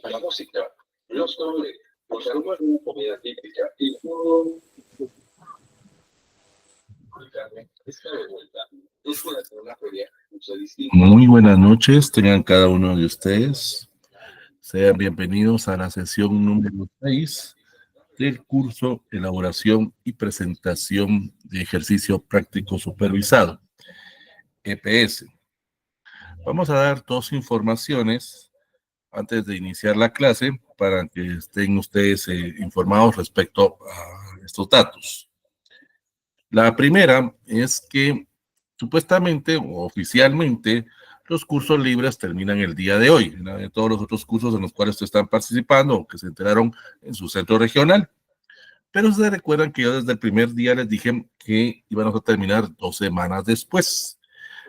la música, los colores, los aromas de una comida típica y todo. Está de vuelta. Es una feria, muy buenas noches, tengan cada uno de ustedes. Sean bienvenidos a la sesión número 6 del curso Elaboración y Presentación de Ejercicio Práctico Supervisado, EPS. Vamos a dar dos informaciones antes de iniciar la clase para que estén ustedes informados respecto a estos datos. La primera es que supuestamente o oficialmente los cursos libres terminan el día de hoy, de todos los otros cursos en los cuales ustedes están participando o que se enteraron en su centro regional. Pero ustedes recuerdan que yo desde el primer día les dije que íbamos a terminar 2 semanas después.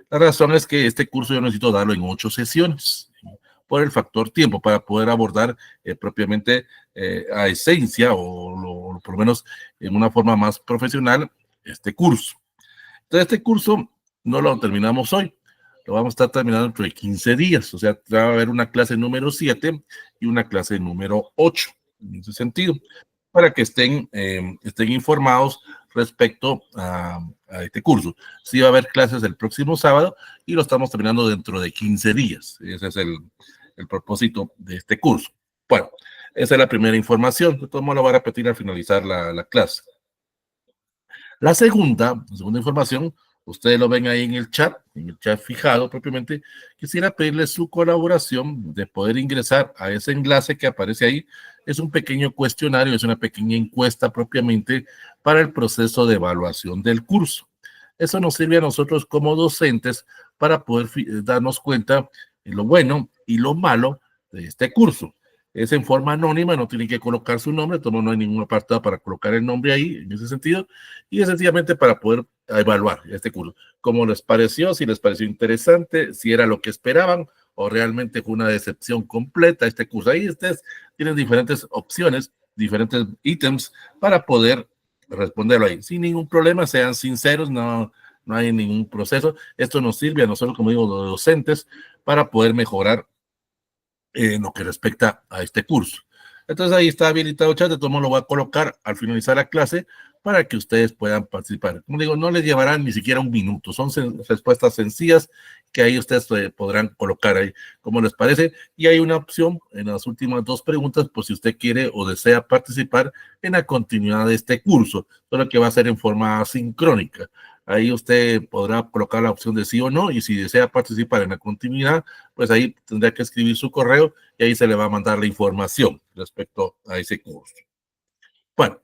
La razón es que este curso yo necesito darlo en 8 sesiones por el factor tiempo para poder abordar propiamente a esencia o por lo menos en una forma más profesional este curso. Entonces este curso no lo terminamos hoy, lo vamos a estar terminando dentro de 15 días, o sea, va a haber una clase número 7 y una clase número 8, en ese sentido, para que estén informados respecto a este curso. Sí va a haber clases el próximo sábado y lo estamos terminando dentro de 15 días. Ese es el propósito de este curso. Bueno, esa es la primera información. De todos modos, lo voy a repetir al finalizar la clase. La segunda información, ustedes lo ven ahí en el chat fijado propiamente. Quisiera pedirles su colaboración de poder ingresar a ese enlace que aparece ahí. Es un pequeño cuestionario, es una pequeña encuesta propiamente para el proceso de evaluación del curso. Eso nos sirve a nosotros como docentes para poder darnos cuenta de lo bueno y lo malo de este curso. Es en forma anónima, no tienen que colocar su nombre, no hay ningún apartado para colocar el nombre ahí, en ese sentido, y es sencillamente para poder evaluar este curso. ¿Cómo les pareció? Si les pareció interesante, si era lo que esperaban, o realmente fue una decepción completa este curso. Ahí ustedes tienen diferentes opciones, diferentes ítems para poder responderlo ahí. Sin ningún problema, sean sinceros, no hay ningún proceso. Esto nos sirve a nosotros, como digo, los docentes, para poder mejorar en lo que respecta a este curso. Entonces ahí está habilitado el chat, de todo modo lo voy a colocar al finalizar la clase para que ustedes puedan participar. Como digo, no les llevarán ni siquiera un minuto, son respuestas sencillas que ahí ustedes podrán colocar ahí, como les parece, y hay una opción en las últimas 2 preguntas por si usted quiere o desea participar en la continuidad de este curso, solo que va a ser en forma asincrónica. Ahí usted podrá colocar la opción de sí o no, y si desea participar en la continuidad, pues ahí tendrá que escribir su correo y ahí se le va a mandar la información respecto a ese curso. Bueno,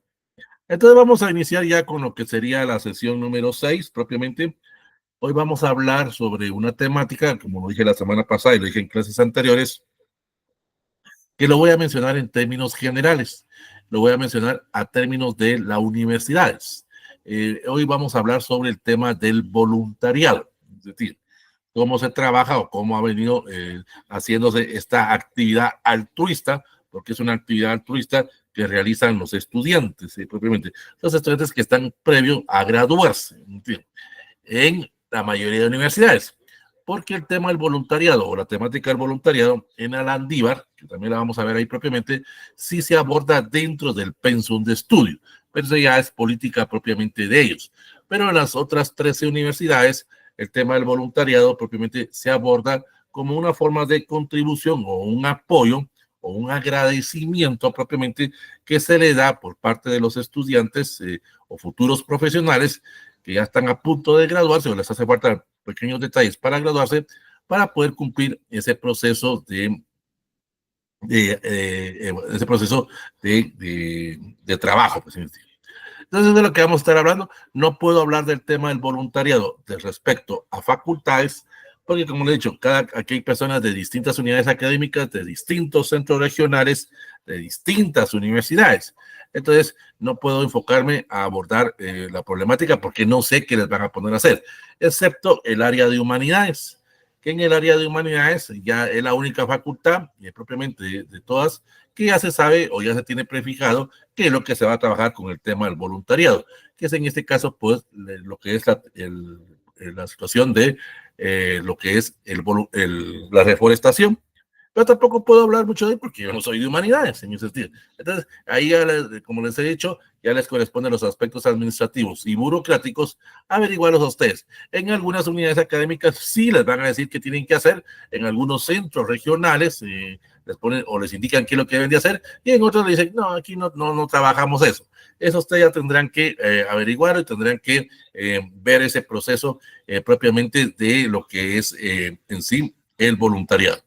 entonces vamos a iniciar ya con lo que sería la sesión número 6 propiamente. Hoy vamos a hablar sobre una temática, como lo dije la semana pasada y lo dije en clases anteriores, que lo voy a mencionar en términos generales. Lo voy a mencionar a términos de las universidades. Hoy vamos a hablar sobre el tema del voluntariado, es decir, cómo se trabaja o cómo ha venido haciéndose esta actividad altruista, porque es una actividad altruista que realizan los estudiantes, propiamente. Los estudiantes que están previo a graduarse, en la mayoría de universidades. Porque el tema del voluntariado o la temática del voluntariado en la Landívar, que también la vamos a ver ahí propiamente, sí se aborda dentro del pensum de estudio, pero eso ya es política propiamente de ellos. Pero en las otras 13 universidades, el tema del voluntariado propiamente se aborda como una forma de contribución o un apoyo o un agradecimiento propiamente que se le da por parte de los estudiantes o futuros profesionales que ya están a punto de graduarse o les hace falta pequeños detalles para graduarse, para poder cumplir ese proceso de trabajo. Pues. Entonces, de lo que vamos a estar hablando, no puedo hablar del tema del voluntariado de respecto a facultades, porque como le he dicho, aquí hay personas de distintas unidades académicas, de distintos centros regionales, de distintas universidades. Entonces, no puedo enfocarme a abordar la problemática porque no sé qué les van a poner a hacer, excepto el área de humanidades, que en el área de humanidades ya es la única facultad, propiamente de todas, que ya se sabe o ya se tiene prefijado qué es lo que se va a trabajar con el tema del voluntariado, que es en este caso, pues, lo que es la situación de lo que es la reforestación. pero tampoco puedo hablar mucho de él porque yo no soy de humanidades en ese sentido. Entonces, ahí, ya como les he dicho, ya les corresponden los aspectos administrativos y burocráticos averiguarlos a ustedes. En algunas unidades académicas sí les van a decir qué tienen que hacer, en algunos centros regionales les ponen o les indican qué es lo que deben de hacer, y en otros les dicen, no, aquí no trabajamos eso. Eso ustedes ya tendrán que averiguar y tendrán que ver ese proceso propiamente de lo que es en sí el voluntariado.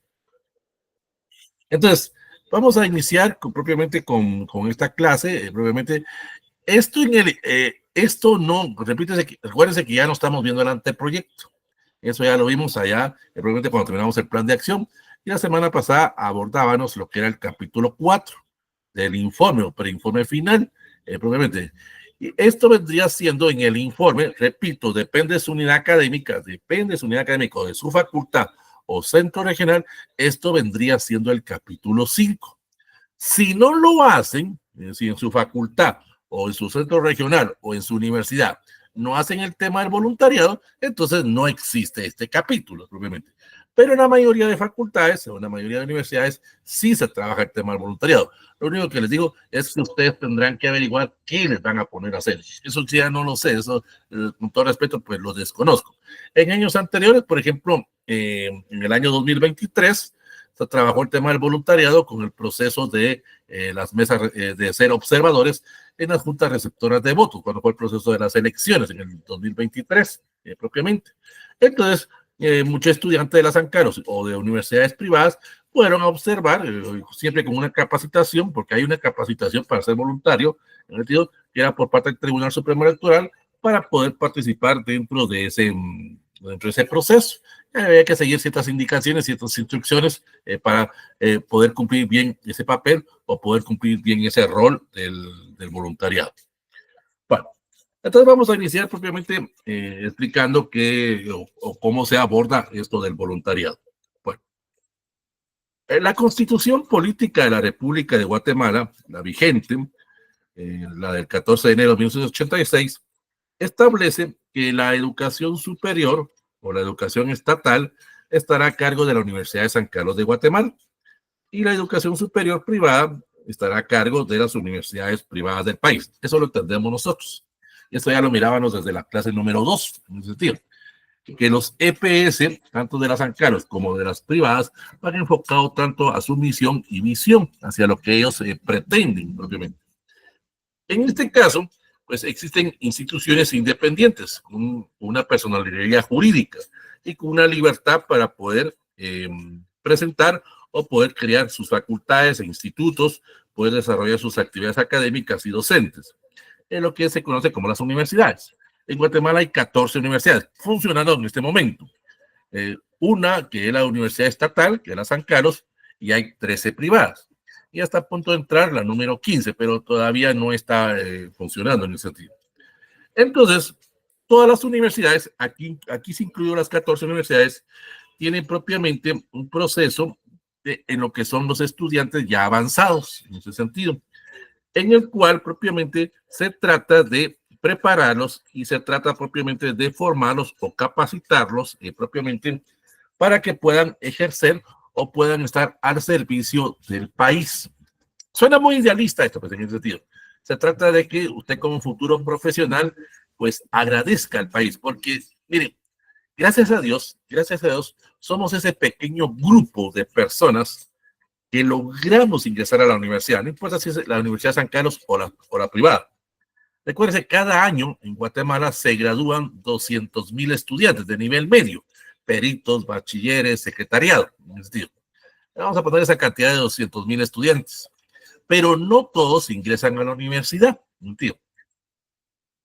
Entonces, vamos a iniciar propiamente con esta clase, propiamente. Esto no, repítese, recuérdense que ya no estamos viendo el anteproyecto. Eso ya lo vimos allá, probablemente cuando terminamos el plan de acción. Y la semana pasada abordábamos lo que era el capítulo 4 del informe o preinforme final, probablemente. Y esto vendría siendo en el informe, repito, depende de su unidad académica, depende de su unidad académica o de su facultad o centro regional, esto vendría siendo el capítulo 5. Si no lo hacen, es decir, en su facultad o en su centro regional o en su universidad, no hacen el tema del voluntariado, entonces no existe este capítulo, propiamente. Pero en la mayoría de facultades o en la mayoría de universidades sí se trabaja el tema del voluntariado. Lo único que les digo es que ustedes tendrán que averiguar qué les van a poner a hacer. Eso ya no lo sé, eso con todo respeto pues lo desconozco. En años anteriores, por ejemplo, en el año 2023, se trabajó el tema del voluntariado con el proceso de las mesas de ser observadores en las juntas receptoras de votos, cuando fue el proceso de las elecciones en el 2023 propiamente. Entonces, muchos estudiantes de las Ancaros o de universidades privadas fueron a observar, siempre con una capacitación, porque hay una capacitación para ser voluntario, en el sentido que era por parte del Tribunal Supremo Electoral, para poder participar dentro de ese proceso. Había que seguir ciertas indicaciones, ciertas instrucciones para poder cumplir bien ese papel o poder cumplir bien ese rol del voluntariado. Bueno, entonces vamos a iniciar propiamente explicando qué o cómo se aborda esto del voluntariado. Bueno, la Constitución Política de la República de Guatemala, la vigente, la del 14 de enero de 1986, establece que la educación superior o la educación estatal estará a cargo de la Universidad de San Carlos de Guatemala y la educación superior privada estará a cargo de las universidades privadas del país. Eso lo entendemos nosotros. Y esto ya lo mirábamos desde la clase número 2, en ese sentido. Que los EPS, tanto de las San Carlos como de las privadas, van enfocados tanto a su misión y visión, hacia lo que ellos pretenden propiamente. En este caso, pues existen instituciones independientes con una personalidad jurídica y con una libertad para poder presentar o poder crear sus facultades e institutos, poder desarrollar sus actividades académicas y docentes, en lo que se conoce como las universidades. En Guatemala hay 14 universidades funcionando en este momento. Una que es la Universidad Estatal, que es la San Carlos, y hay 13 privadas. Y está a punto de entrar la número 15, pero todavía no está funcionando en ese sentido. Entonces, todas las universidades, aquí se incluyen las 14 universidades, tienen propiamente un proceso en lo que son los estudiantes ya avanzados, en ese sentido, en el cual propiamente se trata de prepararlos y se trata propiamente de formarlos o capacitarlos propiamente para que puedan ejercer o puedan estar al servicio del país. Suena muy idealista esto, pues en ese sentido. Se trata de que usted como futuro profesional, pues agradezca al país, porque, miren, gracias a Dios, somos ese pequeño grupo de personas que logramos ingresar a la universidad, no importa si es la Universidad de San Carlos o la privada. Recuérdense, cada año en Guatemala se gradúan 200,000 estudiantes de nivel medio, peritos, bachilleres, secretariado. Vamos a poner esa cantidad de 200,000 estudiantes, pero no todos ingresan a la universidad.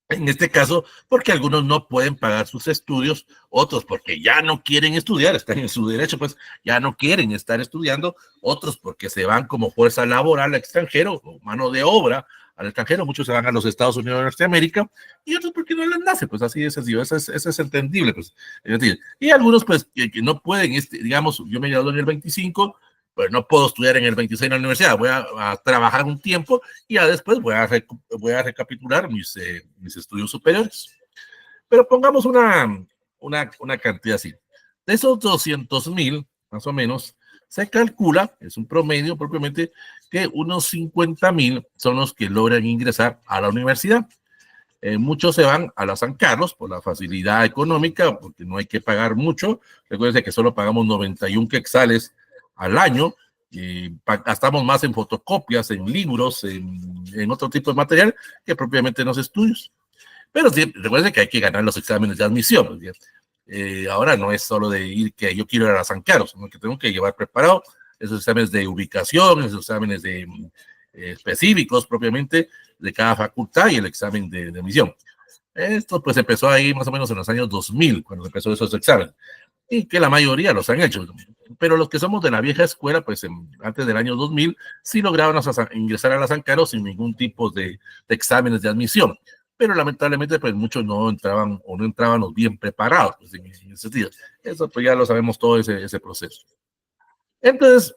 En este caso, porque algunos no pueden pagar sus estudios, otros porque ya no quieren estudiar, están en su derecho, pues ya no quieren estar estudiando, otros porque se van como fuerza laboral al extranjero, o mano de obra al extranjero, muchos se van a los Estados Unidos de Norteamérica, y otros porque no les nace, pues así es sencillo, eso es entendible, pues. Y algunos, pues, que no pueden, digamos, yo me gradué en el 25, pues no puedo estudiar en el 26 en la universidad, voy a trabajar un tiempo y ya después voy a recapitular mis estudios superiores. Pero pongamos una cantidad así. De esos 200,000, más o menos, Se calcula, es un promedio propiamente, que unos 50,000 son los que logran ingresar a la universidad. Muchos se van a la San Carlos por la facilidad económica, porque no hay que pagar mucho. Recuerden que solo pagamos 91 quetzales al año. Gastamos más en fotocopias, en libros, en otro tipo de material que propiamente en los estudios. Pero sí, recuerden que hay que ganar los exámenes de admisión. Ahora no es solo de ir que yo quiero ir a la San Carlos, sino que tengo que llevar preparado esos exámenes de ubicación, esos exámenes de específicos propiamente de cada facultad y el examen de admisión. Esto pues empezó ahí más o menos en los años 2000, cuando empezó esos exámenes, y que la mayoría los han hecho. Pero los que somos de la vieja escuela, pues antes del año 2000, sí lograban ingresar a la San Carlos sin ningún tipo de exámenes de admisión. Pero lamentablemente pues muchos no entraban o no entraban los bien preparados pues, en ese sentido. Eso pues ya lo sabemos todo ese proceso. Entonces,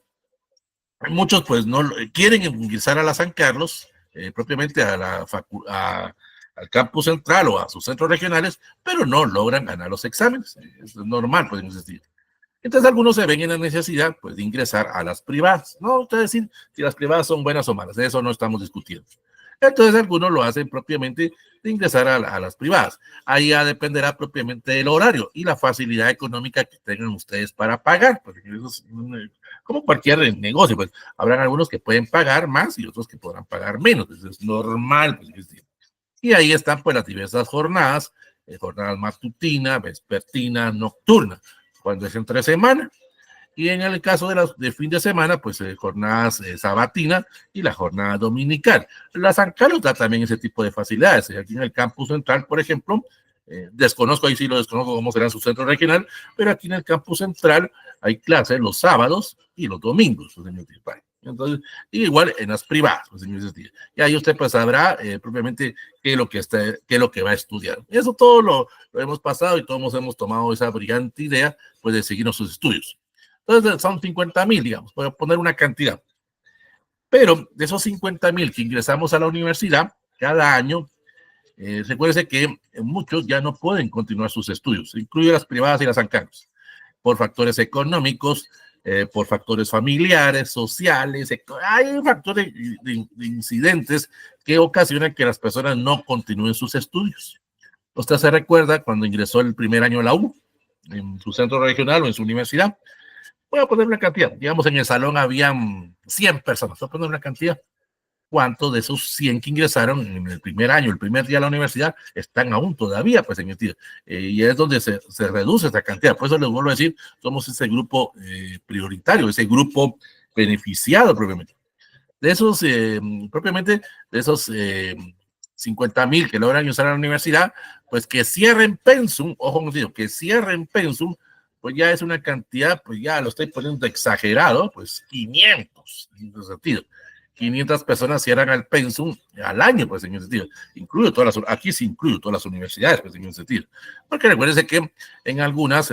muchos pues no quieren ingresar a la San Carlos, propiamente al campus central o a sus centros regionales, pero no logran ganar los exámenes. Es normal, pues, en ese sentido. Entonces algunos se ven en la necesidad pues, de ingresar a las privadas. No, usted decir si las privadas son buenas o malas, de eso no estamos discutiendo. Entonces algunos lo hacen propiamente de ingresar a las privadas. Ahí ya dependerá propiamente del horario y la facilidad económica que tengan ustedes para pagar. Porque eso es como cualquier negocio, pues habrán algunos que pueden pagar más y otros que podrán pagar menos. Eso es normal. Pues, y ahí están pues las diversas jornadas, jornadas matutinas, vespertinas, nocturnas, cuando es entre semana. Y en el caso de fin de semana, pues jornadas sabatinas y la jornada dominical. La San Carlos da también ese tipo de facilidades. Aquí en el campus central, por ejemplo, desconozco, ahí sí lo desconozco cómo será su centro regional, pero aquí en el campus central hay clases los sábados y los domingos. Entonces, igual en las privadas, pues, y ahí usted pues sabrá propiamente qué es lo que va a estudiar. Y eso todo lo hemos pasado y todos hemos tomado esa brillante idea pues de seguir nuestros estudios. Entonces son 50,000, digamos, voy a poner una cantidad. Pero de esos 50,000 que ingresamos a la universidad cada año, recuérdese que muchos ya no pueden continuar sus estudios, incluye las privadas y las San Carlos, por factores económicos, por factores familiares, sociales, hay factores de incidentes que ocasionan que las personas no continúen sus estudios. Usted se recuerda cuando ingresó el primer año a la U, en su centro regional o en su universidad. Voy a poner una cantidad, digamos en el salón habían 100 personas, voy a poner una cantidad. ¿Cuántos de esos 100 que ingresaron en el primer año, el primer día de la universidad, están aún todavía pues en el tiro? Y es donde se reduce esta cantidad. Por eso les vuelvo a decir, somos ese grupo prioritario, ese grupo beneficiado propiamente. De esos, propiamente, de esos 50,000 que logran ingresar a la universidad, pues que cierren pensum, ojo, que cierren pensum, pues ya es una cantidad, pues ya lo estoy poniendo exagerado, pues 500, en ese sentido. 500 personas cierran el pensum al año, pues en ese sentido. Aquí sí incluyo todas las universidades, pues en ese sentido. Porque recuérdense que en algunas,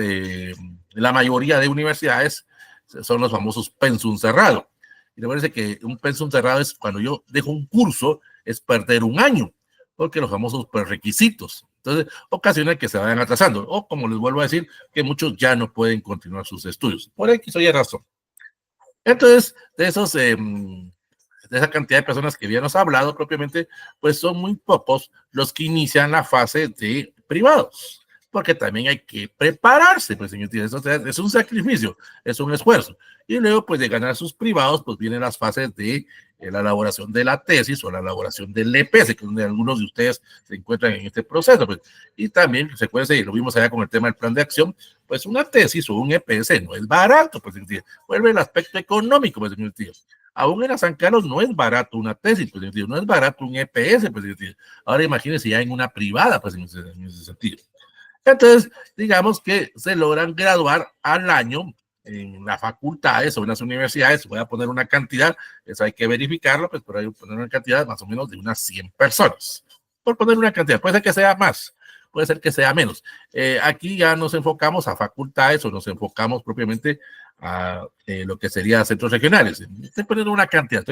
la mayoría de universidades son los famosos pensum cerrado. Y recuérdense que un pensum cerrado es cuando yo dejo un curso, es perder un año, porque los famosos requisitos. Entonces, ocasiona que se vayan atrasando. O, como les vuelvo a decir, que muchos ya no pueden continuar sus estudios. Por X o Y razón. Entonces, de esa cantidad de personas que ya nos ha hablado propiamente, pues son muy pocos los que inician la fase de privados, porque también hay que prepararse, pues es un sacrificio, es un esfuerzo. Y luego, pues de ganar sus privados, pues vienen las fases de la elaboración de la tesis o la elaboración del EPS, que es donde algunos de ustedes se encuentran en este proceso. Pues. Y también, se puede decir, lo vimos allá con el tema del plan de acción, pues una tesis o un EPS no es barato, pues vuelve el aspecto económico, pues aún en la San Carlos no es barato una tesis, pues no es barato un EPS, pues ahora imagínense ya en una privada, pues en ese sentido. Entonces, digamos que se logran graduar al año en las facultades o en las universidades. Voy a poner una cantidad, eso hay que verificarlo, pues por ahí voy a poner una cantidad más o menos de unas 100 personas. Por poner una cantidad, puede ser que sea más, puede ser que sea menos. Aquí ya nos enfocamos a facultades o nos enfocamos propiamente a lo que sería centros regionales. Estoy poniendo una cantidad,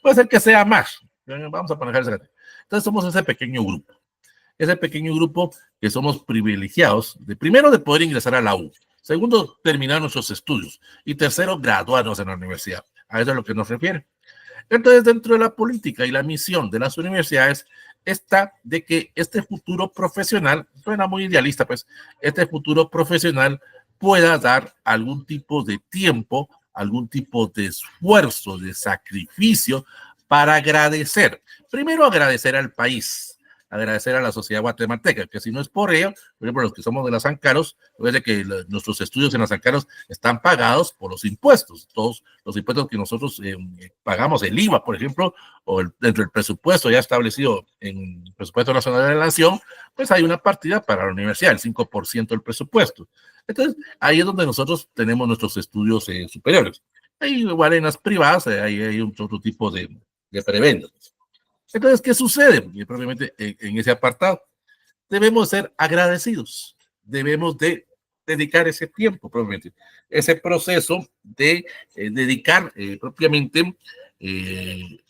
puede ser que sea más. Vamos a poner esa cantidad. Entonces somos ese pequeño grupo que somos privilegiados, primero de poder ingresar a la U, Segundo, terminar nuestros estudios. Y tercero, graduarnos en la universidad. A eso es a lo que nos refiere. Entonces, dentro de la política y la misión de las universidades está de que este futuro profesional, suena muy idealista, pues, este futuro profesional pueda dar algún tipo de tiempo, algún tipo de esfuerzo, de sacrificio para agradecer. Primero, agradecer al país, agradecer a la sociedad guatemalteca, que si no es por ello, por ejemplo, los que somos de las Ancaros, es de que nuestros estudios en las Ancaros están pagados por los impuestos, todos los impuestos que nosotros pagamos, el IVA, por ejemplo, o dentro del presupuesto ya establecido en el presupuesto nacional de la nación, pues hay una partida para la universidad, el 5% del presupuesto. Entonces, ahí es donde nosotros tenemos nuestros estudios superiores. Hay igual en las privadas, hay otro tipo de prebendas. Entonces, ¿qué sucede? Y propiamente en ese apartado, debemos ser agradecidos, debemos de dedicar ese tiempo, propiamente, ese proceso de dedicar propiamente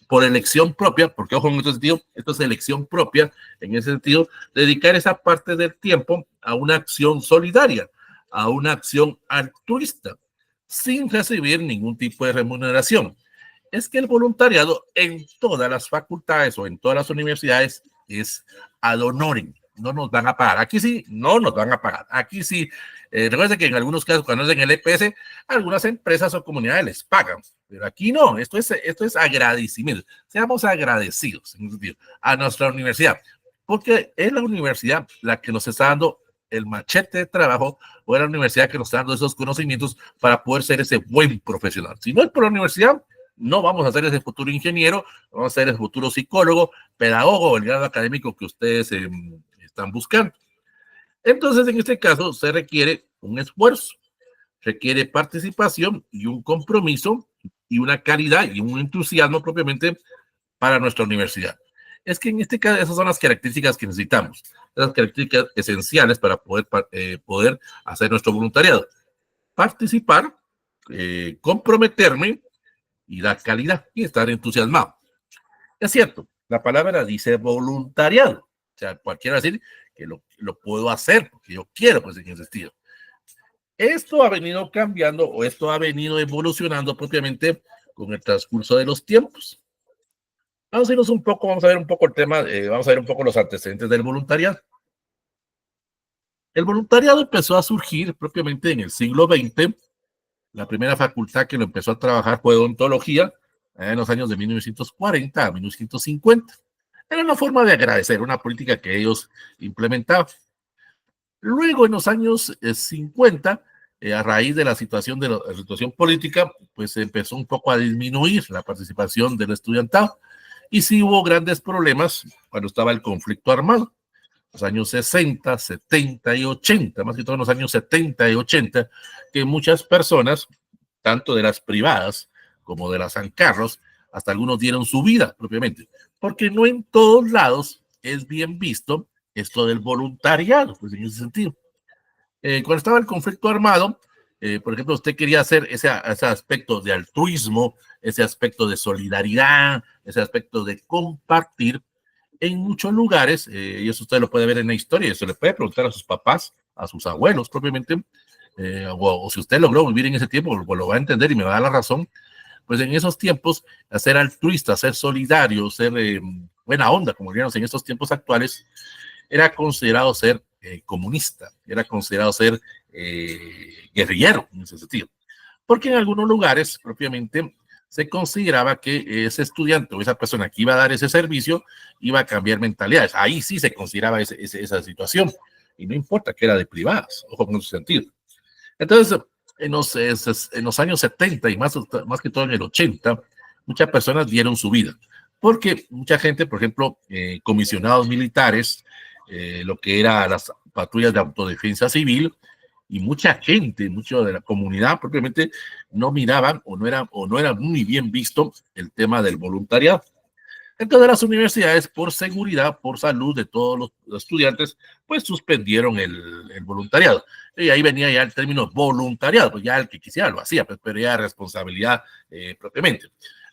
por elección propia, porque ojo, en este sentido, esto es elección propia, en ese sentido, dedicar esa parte del tiempo a una acción solidaria, a una acción altruista, sin recibir ningún tipo de remuneración. Es que el voluntariado en todas las facultades o en todas las universidades es ad honorem. No nos van a pagar. Aquí sí, no nos van a pagar. Aquí sí. Recuerden que en algunos casos, cuando es en el EPS, algunas empresas o comunidades les pagan. Pero aquí no. Esto es agradecimiento. Seamos agradecidos a nuestra universidad. Porque es la universidad la que nos está dando el machete de trabajo, o es la universidad que nos está dando esos conocimientos para poder ser ese buen profesional. Si no es por la universidad, no vamos a ser ese futuro ingeniero, vamos a ser ese futuro psicólogo, pedagogo, el grado académico que ustedes están buscando. Entonces, en este caso, se requiere un esfuerzo, requiere participación y un compromiso y una calidad y un entusiasmo propiamente para nuestra universidad. Es que en este caso, esas son las características que necesitamos, esas características esenciales para poder hacer nuestro voluntariado. Participar, comprometerme, y la calidad y estar entusiasmado. Es cierto, la palabra dice voluntariado. O sea, cualquiera decir que lo puedo hacer porque yo quiero, pues en ese sentido. Esto ha venido cambiando o esto ha venido evolucionando propiamente con el transcurso de los tiempos. Vamos a irnos un poco, vamos a ver un poco el tema, vamos a ver un poco los antecedentes del voluntariado. El voluntariado empezó a surgir propiamente en el siglo XX. La primera facultad que lo empezó a trabajar fue odontología en los años de 1940 a 1950. Era una forma de agradecer, una política que ellos implementaban. Luego, en los años 50, a raíz de la situación política, pues se empezó un poco a disminuir la participación del estudiantado. Y sí hubo grandes problemas cuando estaba el conflicto armado. Los años 60, 70 y 80, más que todo en los años 70 y 80, que muchas personas, tanto de las privadas como de las San Carlos, hasta algunos dieron su vida propiamente, porque no en todos lados es bien visto esto del voluntariado, pues en ese sentido. Cuando estaba el conflicto armado, por ejemplo, usted quería hacer ese aspecto de altruismo, ese aspecto de solidaridad, ese aspecto de compartir, en muchos lugares, y eso usted lo puede ver en la historia, eso le puede preguntar a sus papás, a sus abuelos propiamente, o si usted logró vivir en ese tiempo, pues lo va a entender y me va a dar la razón. Pues en esos tiempos, ser altruista, ser solidario, ser buena onda, como diríamos en estos tiempos actuales, era considerado ser comunista, era considerado ser guerrillero en ese sentido. Porque en algunos lugares propiamente se consideraba que ese estudiante o esa persona que iba a dar ese servicio iba a cambiar mentalidades. Ahí sí se consideraba esa situación. Y no importa que era de privadas, ojo con ese sentido. Entonces, en los años 70 y más que todo en el 80, muchas personas dieron su vida. Porque mucha gente, por ejemplo, comisionados militares, lo que era las patrullas de autodefensa civil, y mucha gente, mucho de la comunidad propiamente no miraban o no era muy bien visto el tema del voluntariado. Entonces las universidades, por seguridad, por salud de todos los estudiantes, pues suspendieron el voluntariado. Y ahí venía ya el término voluntariado, pues ya el que quisiera lo hacía, pues, pero ya responsabilidad propiamente.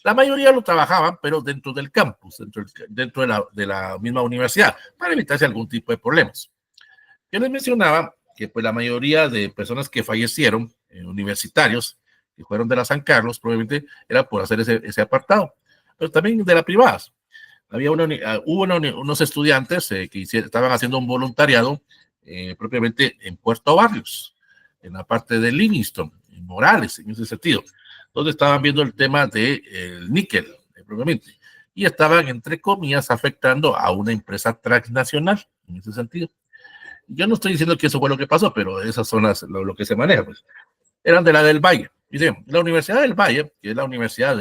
La mayoría lo trabajaban, pero dentro del campus, dentro de la misma universidad, para evitarse algún tipo de problemas. Yo les mencionaba que pues la mayoría de personas que fallecieron, universitarios, que fueron de la San Carlos, probablemente era por hacer ese apartado, pero también de la privada. Había hubo unos estudiantes que estaban haciendo un voluntariado propiamente en Puerto Barrios, en la parte de Livingston, en Morales, en ese sentido, donde estaban viendo el tema del níquel, propiamente, y estaban, entre comillas, afectando a una empresa transnacional, en ese sentido. Yo no estoy diciendo que eso fue lo que pasó, pero esas son lo que se maneja, pues. Eran de la del Valle. Dice, la Universidad del Valle, que es la universidad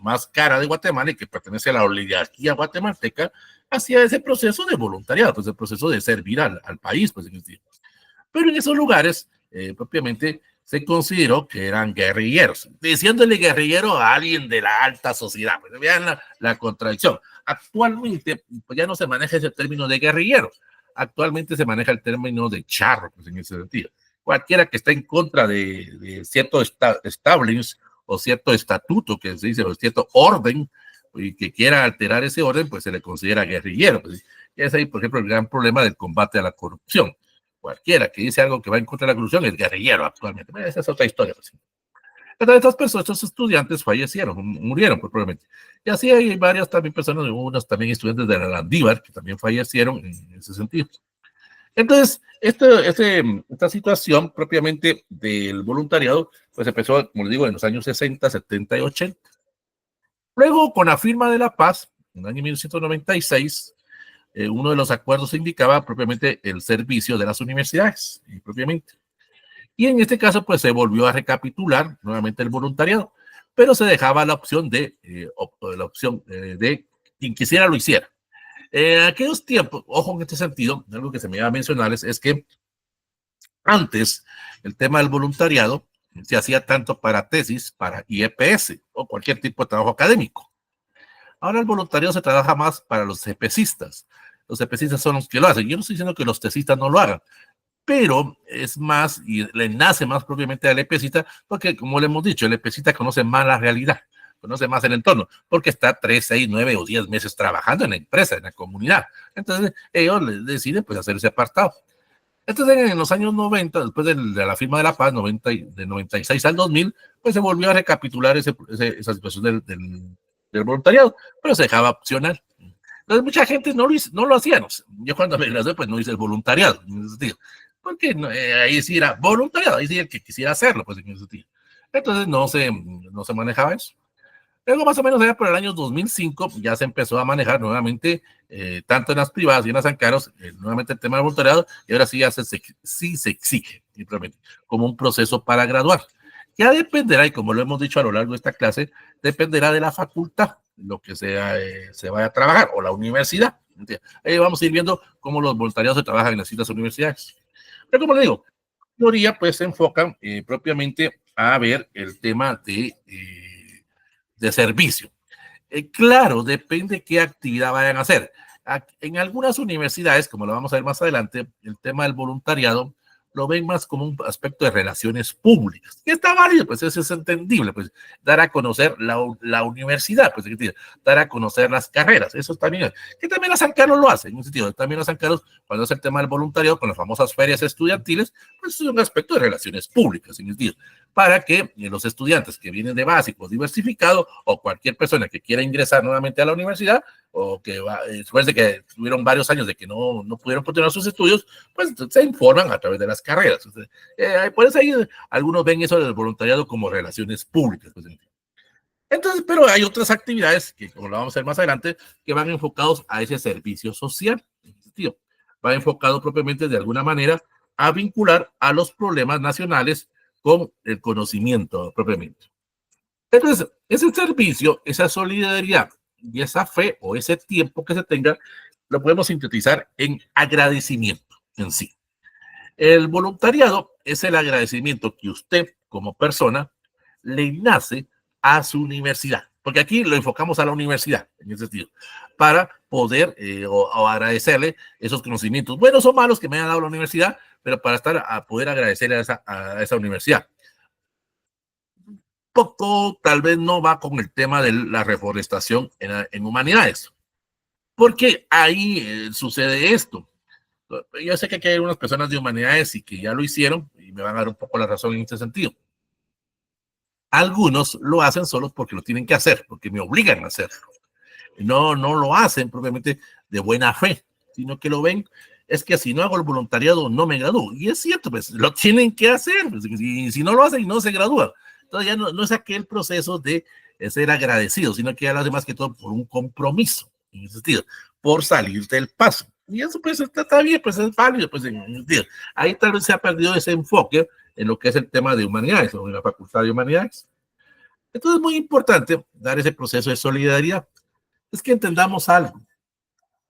más cara de Guatemala y que pertenece a la oligarquía guatemalteca, hacía ese proceso de voluntariado, pues el proceso de servir al país, pues en ese tiempo. Pero en esos lugares, propiamente, se consideró que eran guerrilleros, diciéndole guerrillero a alguien de la alta sociedad. Pues vean la contradicción. Actualmente, pues ya no se maneja ese término de guerrillero, actualmente se maneja el término de charro, pues en ese sentido. Cualquiera que está en contra de cierto establishment o cierto estatuto que se dice, o cierto orden, y que quiera alterar ese orden, pues se le considera guerrillero. Pues, es ahí, por ejemplo, el gran problema del combate a la corrupción. Cualquiera que dice algo que va en contra de la corrupción es guerrillero actualmente. Esa es otra historia. Pues. Entonces, estas personas, estos estudiantes fallecieron, murieron pues, probablemente. Y así hay varias también personas, unos también estudiantes de la Landívar que también fallecieron en ese sentido. Entonces, esta situación propiamente del voluntariado, pues empezó, como les digo, en los años 60, 70 y 80. Luego, con la firma de la paz, en el año 1996, uno de los acuerdos indicaba propiamente el servicio de las universidades, propiamente. Y en este caso, pues se volvió a recapitular nuevamente el voluntariado, pero se dejaba la opción de quien quisiera lo hiciera. En aquellos tiempos, ojo en este sentido, algo que se me iba a mencionarles es que antes el tema del voluntariado se hacía tanto para tesis, para IEPS o cualquier tipo de trabajo académico. Ahora el voluntariado se trabaja más para los EPCistas. Los EPCistas son los que lo hacen. Yo no estoy diciendo que los tesistas no lo hagan, pero es más y le nace más propiamente al EPCista porque, como le hemos dicho, el EPCista conoce más la realidad, conoce más el entorno, porque está 3, 6, 9 o 10 meses trabajando en la empresa, en la comunidad. Entonces, ellos deciden pues hacer ese apartado. Entonces, en los años 90, después de la firma de la paz, de 96 al 2000, pues se volvió a recapitular esa situación del voluntariado, pero se dejaba opcional. Entonces, mucha gente no lo hacía. No sé. Yo cuando me gradué, pues no hice el voluntariado, en ese sentido. Porque ahí sí era voluntariado, ahí sí el que quisiera hacerlo, pues en ese sentido. Entonces, no se manejaba eso. Luego, más o menos, allá por el año 2005, ya se empezó a manejar nuevamente, tanto en las privadas y en las San Carlos, nuevamente el tema del voluntariado, y ahora sí, sí se exige, simplemente, como un proceso para graduar. Ya dependerá, y como lo hemos dicho a lo largo de esta clase, dependerá de la facultad, lo que se vaya a trabajar, o la universidad. Ahí vamos a ir viendo cómo los voluntariados se trabajan en las distintas universidades. Pero como le digo, la mayoría pues se enfocan propiamente a ver el tema de servicio. Claro, depende qué actividad vayan a hacer. En algunas universidades, como lo vamos a ver más adelante, el tema del voluntariado lo ven más como un aspecto de relaciones públicas. Que está válido, pues eso es entendible, pues dar a conocer la universidad, pues dar a conocer las carreras, eso también, que también la San Carlos lo hace, en un sentido, también la San Carlos, cuando hace el tema del voluntariado con las famosas ferias estudiantiles, pues es un aspecto de relaciones públicas, en un sentido, para que los estudiantes que vienen de básico diversificado o cualquier persona que quiera ingresar nuevamente a la universidad o que después de que tuvieron varios años de que no pudieron continuar sus estudios, pues se informan a través de las carreras. Por eso ahí algunos ven eso del voluntariado como relaciones públicas. Pues. Entonces, pero hay otras actividades que, como lo vamos a ver más adelante, que van enfocados a ese servicio social. Va enfocado propiamente de alguna manera a vincular a los problemas nacionales con el conocimiento propiamente. Entonces, ese servicio, esa solidaridad y esa fe o ese tiempo que se tenga, lo podemos sintetizar en agradecimiento en sí. El voluntariado es el agradecimiento que usted como persona le nace a su universidad, porque aquí lo enfocamos a la universidad en ese sentido, para poder o agradecerle esos conocimientos, buenos o malos que me haya dado la universidad, pero para poder agradecer a esa universidad. Poco tal vez no va con el tema de la reforestación en humanidades, porque ahí sucede esto. Yo sé que aquí hay algunas personas de humanidades y que ya lo hicieron y me van a dar un poco la razón en este sentido. Algunos lo hacen solo porque lo tienen que hacer, porque me obligan a hacerlo. No lo hacen propiamente de buena fe, sino que lo ven, es que si no hago el voluntariado no me gradúo. Y es cierto, pues lo tienen que hacer. Pues, si no lo hacen, no se gradúan. Entonces ya no es aquel proceso de ser agradecido, sino que ya lo hace más que todo por un compromiso, en ese sentido, por salir del paso. Y eso pues está bien, pues es válido, pues en ese sentido. Ahí tal vez se ha perdido ese enfoque en lo que es el tema de humanidades, o en la facultad de humanidades. Entonces es muy importante dar ese proceso de solidaridad. Es que entendamos algo.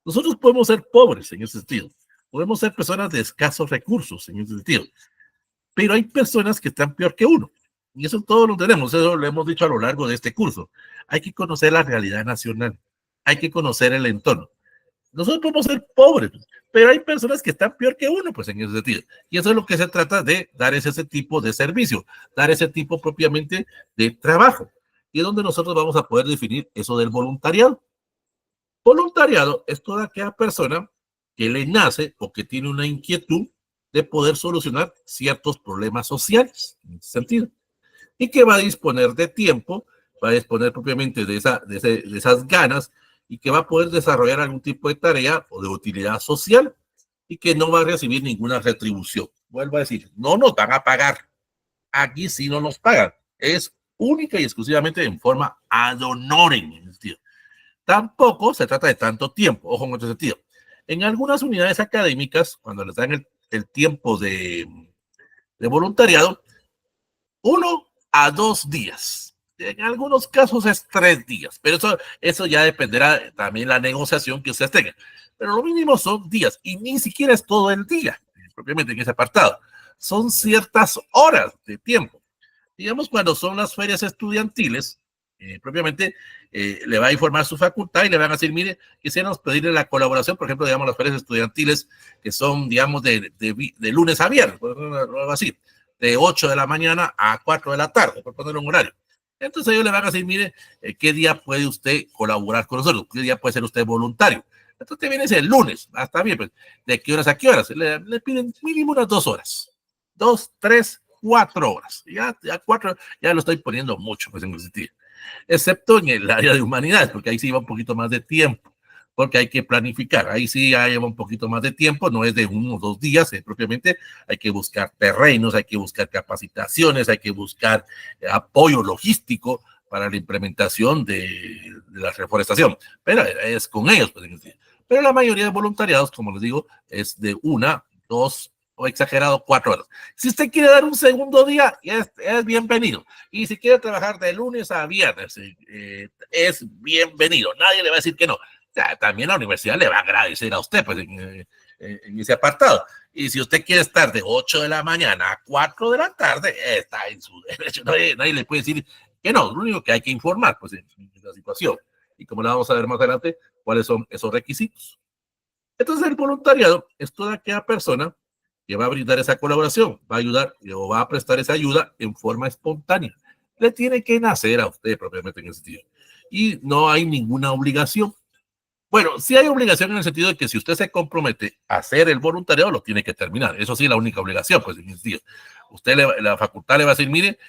Nosotros podemos ser pobres en ese sentido. Podemos ser personas de escasos recursos en ese sentido. Pero hay personas que están peor que uno. Y eso todos lo tenemos. Eso lo hemos dicho a lo largo de este curso. Hay que conocer la realidad nacional. Hay que conocer el entorno. Nosotros podemos ser pobres, pero hay personas que están peor que uno, pues en ese sentido. Y eso es lo que se trata de dar ese tipo de servicio, dar ese tipo propiamente de trabajo. Y es donde nosotros vamos a poder definir eso del voluntariado. Voluntariado es toda aquella persona que le nace o que tiene una inquietud de poder solucionar ciertos problemas sociales, en ese sentido, y que va a disponer de tiempo, va a disponer propiamente de esas ganas y que va a poder desarrollar algún tipo de tarea o de utilidad social y que no va a recibir ninguna retribución. Vuelvo a decir, no nos van a pagar. Aquí sí no nos pagan. Es única y exclusivamente en forma ad honorem, en ese sentido. Tampoco se trata de tanto tiempo, ojo en otro sentido. En algunas unidades académicas, cuando les dan el tiempo de voluntariado, 1 a 2 días. En algunos casos es 3 días, pero eso ya dependerá también de la negociación que ustedes tengan. Pero lo mínimo son días y ni siquiera es todo el día, propiamente en ese apartado. Son ciertas horas de tiempo. Digamos, cuando son las ferias estudiantiles, propiamente le va a informar su facultad y le van a decir, mire, quisiéramos pedirle la colaboración, por ejemplo, digamos, las ferias estudiantiles que son, digamos, de lunes a viernes, por algo así, de 8 de la mañana a 4 de la tarde, por poner un horario. Entonces ellos le van a decir, mire, ¿qué día puede usted colaborar con nosotros? ¿Qué día puede ser usted voluntario? Entonces viene el lunes, hasta bien, pues, ¿de qué horas a qué horas? Le piden mínimo unas 2 horas. 2, 3, 4 horas. Ya 4, ya lo estoy poniendo mucho, pues en ese sentido. Excepto en el área de humanidades, porque ahí sí va un poquito más de tiempo, porque hay que planificar. Ahí sí ya lleva un poquito más de tiempo, no es de 1 o 2 días, propiamente hay que buscar terrenos, hay que buscar capacitaciones, hay que buscar apoyo logístico para la implementación de la reforestación. Pero es con ellos, pues, pero la mayoría de voluntariados, como les digo, es de 1, 2 o exagerado 4 horas. Si usted quiere dar un segundo día, es bienvenido. Y si quiere trabajar de lunes a viernes, es bienvenido. Nadie le va a decir que no. O sea, también la universidad le va a agradecer a usted, pues, en ese apartado. Y si usted quiere estar de 8 de la mañana a 4 de la tarde, está en su derecho. Nadie le puede decir que no. Lo único que hay que informar, pues, en la situación. Y como la vamos a ver más adelante, cuáles son esos requisitos. Entonces, el voluntariado es toda aquella persona que va a brindar esa colaboración, va a ayudar o va a prestar esa ayuda en forma espontánea. Le tiene que nacer a usted propiamente en ese sentido. Y no hay ninguna obligación. Bueno, sí hay obligación en el sentido de que si usted se compromete a hacer el voluntariado, lo tiene que terminar. Eso sí es la única obligación, pues en ese sentido. La facultad le va a decir, mire,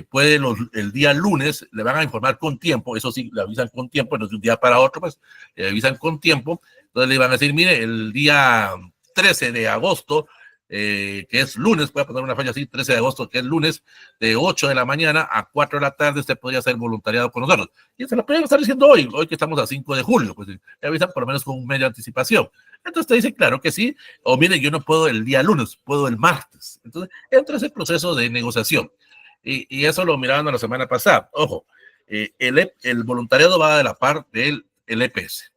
puede el día lunes, le van a informar con tiempo, eso sí, le avisan con tiempo, no es de un día para otro, pues le avisan con tiempo. Entonces le van a decir, mire, el día 13 de agosto, que es lunes, voy a poner una fecha así, 13 de agosto, que es lunes, de 8 de la mañana a 4 de la tarde, usted podría hacer voluntariado con nosotros. Y se lo podemos estar diciendo hoy que estamos a 5 de julio, pues le avisan por lo menos con un mes de anticipación. Entonces te dice, claro que sí, o mire, yo no puedo el día lunes, puedo el martes. Entonces entra ese proceso de negociación. Y eso lo miraban la semana pasada. Ojo, el voluntariado va de la par del EPS.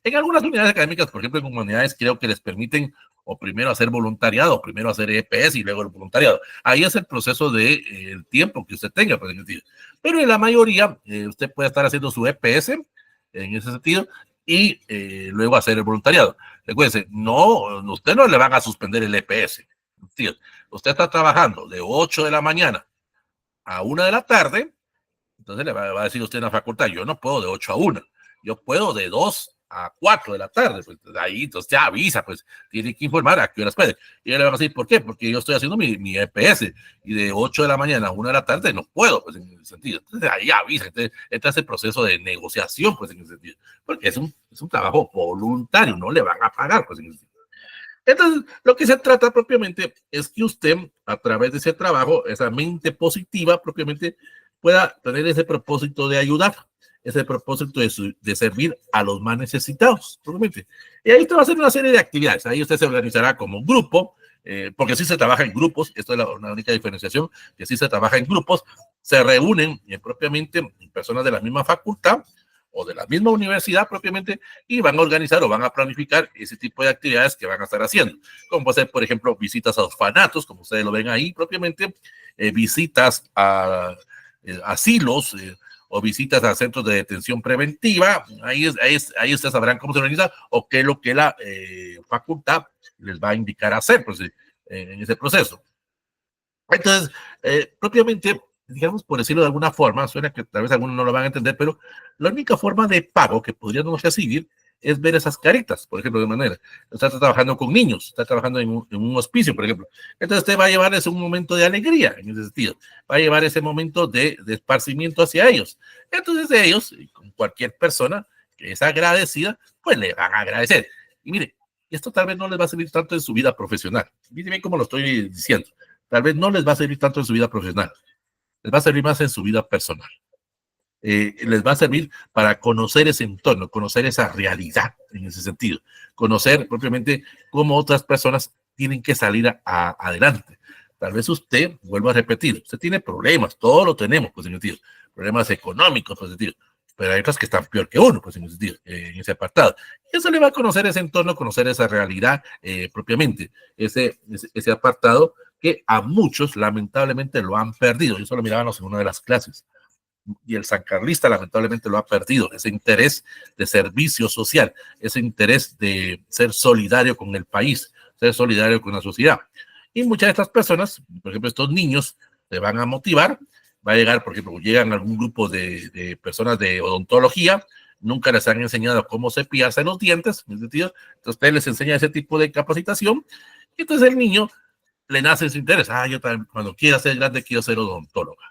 En algunas unidades académicas, por ejemplo, en comunidades, creo que les permiten o primero hacer voluntariado, o primero hacer EPS y luego el voluntariado. Ahí es el proceso de el tiempo que usted tenga, por ese sentido. Pero en la mayoría, usted puede estar haciendo su EPS en ese sentido y luego hacer el voluntariado. Recuérdense, usted no le van a suspender el EPS. Usted está trabajando de 8 de la mañana a 1 de la tarde, entonces le va a decir usted en la facultad, yo no puedo de 8 a 1, yo puedo de 2 a 4 de la tarde, pues ahí entonces te avisa, pues tiene que informar a qué horas puede. Y le van a decir, ¿por qué? Porque yo estoy haciendo mi EPS y de 8 de la mañana a 1 de la tarde no puedo, pues en ese sentido. Entonces ahí avisa, entonces entra ese proceso de negociación, pues en ese sentido, porque es un trabajo voluntario, no le van a pagar, pues en ese sentido. Entonces, lo que se trata propiamente es que usted, a través de ese trabajo, esa mente positiva propiamente, pueda tener ese propósito de ayudar, ese propósito de servir a los más necesitados, propiamente. Y ahí usted va a hacer una serie de actividades. Ahí usted se organizará como un grupo, porque sí se trabaja en grupos, esto es una única diferenciación, que sí se trabaja en grupos, se reúnen propiamente personas de la misma facultad, o de la misma universidad propiamente, y van a organizar o van a planificar ese tipo de actividades que van a estar haciendo, como puede ser, por ejemplo, visitas a orfanatos, como ustedes lo ven ahí propiamente, visitas a asilos, o visitas a centros de detención preventiva. Ahí ustedes sabrán cómo se organiza o qué es lo que la facultad les va a indicar hacer, pues, en ese proceso. Entonces, propiamente, digamos, por decirlo de alguna forma, suena que tal vez algunos no lo van a entender, pero la única forma de pago que podríamos recibir es ver esas caritas, por ejemplo, de manera. Está trabajando con niños, está trabajando en un hospicio, por ejemplo. Entonces, usted va a llevarles un momento de alegría, en ese sentido. Va a llevar ese momento de esparcimiento hacia ellos. Entonces, ellos, con cualquier persona que es agradecida, pues le van a agradecer. Y mire, esto tal vez no les va a servir tanto en su vida profesional. Miren bien cómo lo estoy diciendo. Tal vez no les va a servir tanto en su vida profesional, les va a servir más en su vida personal. Les va a servir para conocer ese entorno, conocer esa realidad en ese sentido, conocer propiamente cómo otras personas tienen que salir adelante. Tal vez usted, vuelvo a repetir, usted tiene problemas, todos lo tenemos, pues en ese sentido, problemas económicos, pues en ese sentido, pero hay otras que están peor que uno, pues en ese sentido, en ese apartado. Y eso le va a conocer ese entorno, conocer esa realidad propiamente, ese apartado que a muchos lamentablemente lo han perdido. Eso lo mirábamos en una de las clases. Y el sancarlista lamentablemente lo ha perdido, ese interés de servicio social, ese interés de ser solidario con el país, ser solidario con la sociedad. Y muchas de estas personas, por ejemplo, estos niños, se van a motivar, va a llegar, por ejemplo, llegan a algún grupo de personas de odontología, nunca les han enseñado cómo cepillarse los dientes, en ese sentido, entonces usted les enseña ese tipo de capacitación, y entonces el niño le nace ese interés. Yo también, cuando quiera ser grande, quiero ser odontóloga.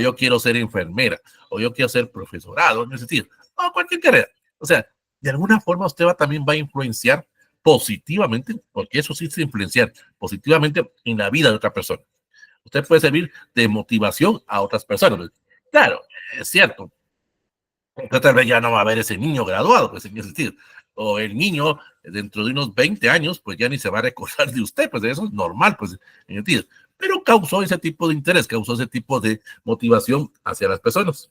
Yo quiero ser enfermera, o yo quiero ser profesorado, en ese sentido, o cualquier carrera. O sea, de alguna forma usted también va a influenciar positivamente, porque eso sí es influenciar positivamente en la vida de otra persona. Usted puede servir de motivación a otras personas. Claro, es cierto. Tal vez ya no va a haber ese niño graduado, pues en ese sentido. O el niño, dentro de unos 20 años, pues ya ni se va a recordar de usted, pues eso es normal, pues en ese sentido. Pero causó ese tipo de interés, causó ese tipo de motivación hacia las personas.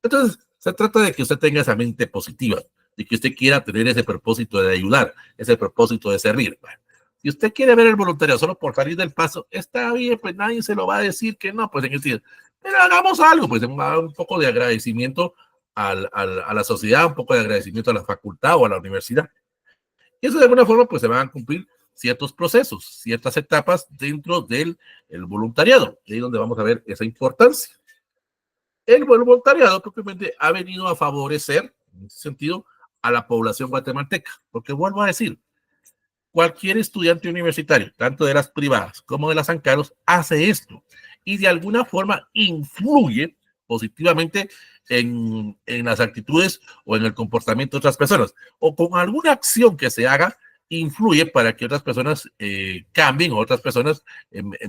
Entonces, se trata de que usted tenga esa mente positiva, de que usted quiera tener ese propósito de ayudar, ese propósito de servir. Bueno, si usted quiere ver el voluntariado solo por salir del paso, está bien, pues nadie se lo va a decir que no, pues en el sentido. Pero hagamos algo, pues un poco de agradecimiento a la sociedad, un poco de agradecimiento a la facultad o a la universidad. Y eso de alguna forma pues se van a cumplir ciertos procesos, ciertas etapas dentro del voluntariado. Y ahí es donde vamos a ver esa importancia. El voluntariado propiamente ha venido a favorecer, en ese sentido, a la población guatemalteca. Porque vuelvo a decir, cualquier estudiante universitario, tanto de las privadas como de las San Carlos, hace esto y de alguna forma influye positivamente en las actitudes o en el comportamiento de otras personas, o con alguna acción que se haga, influye para que otras personas cambien o otras personas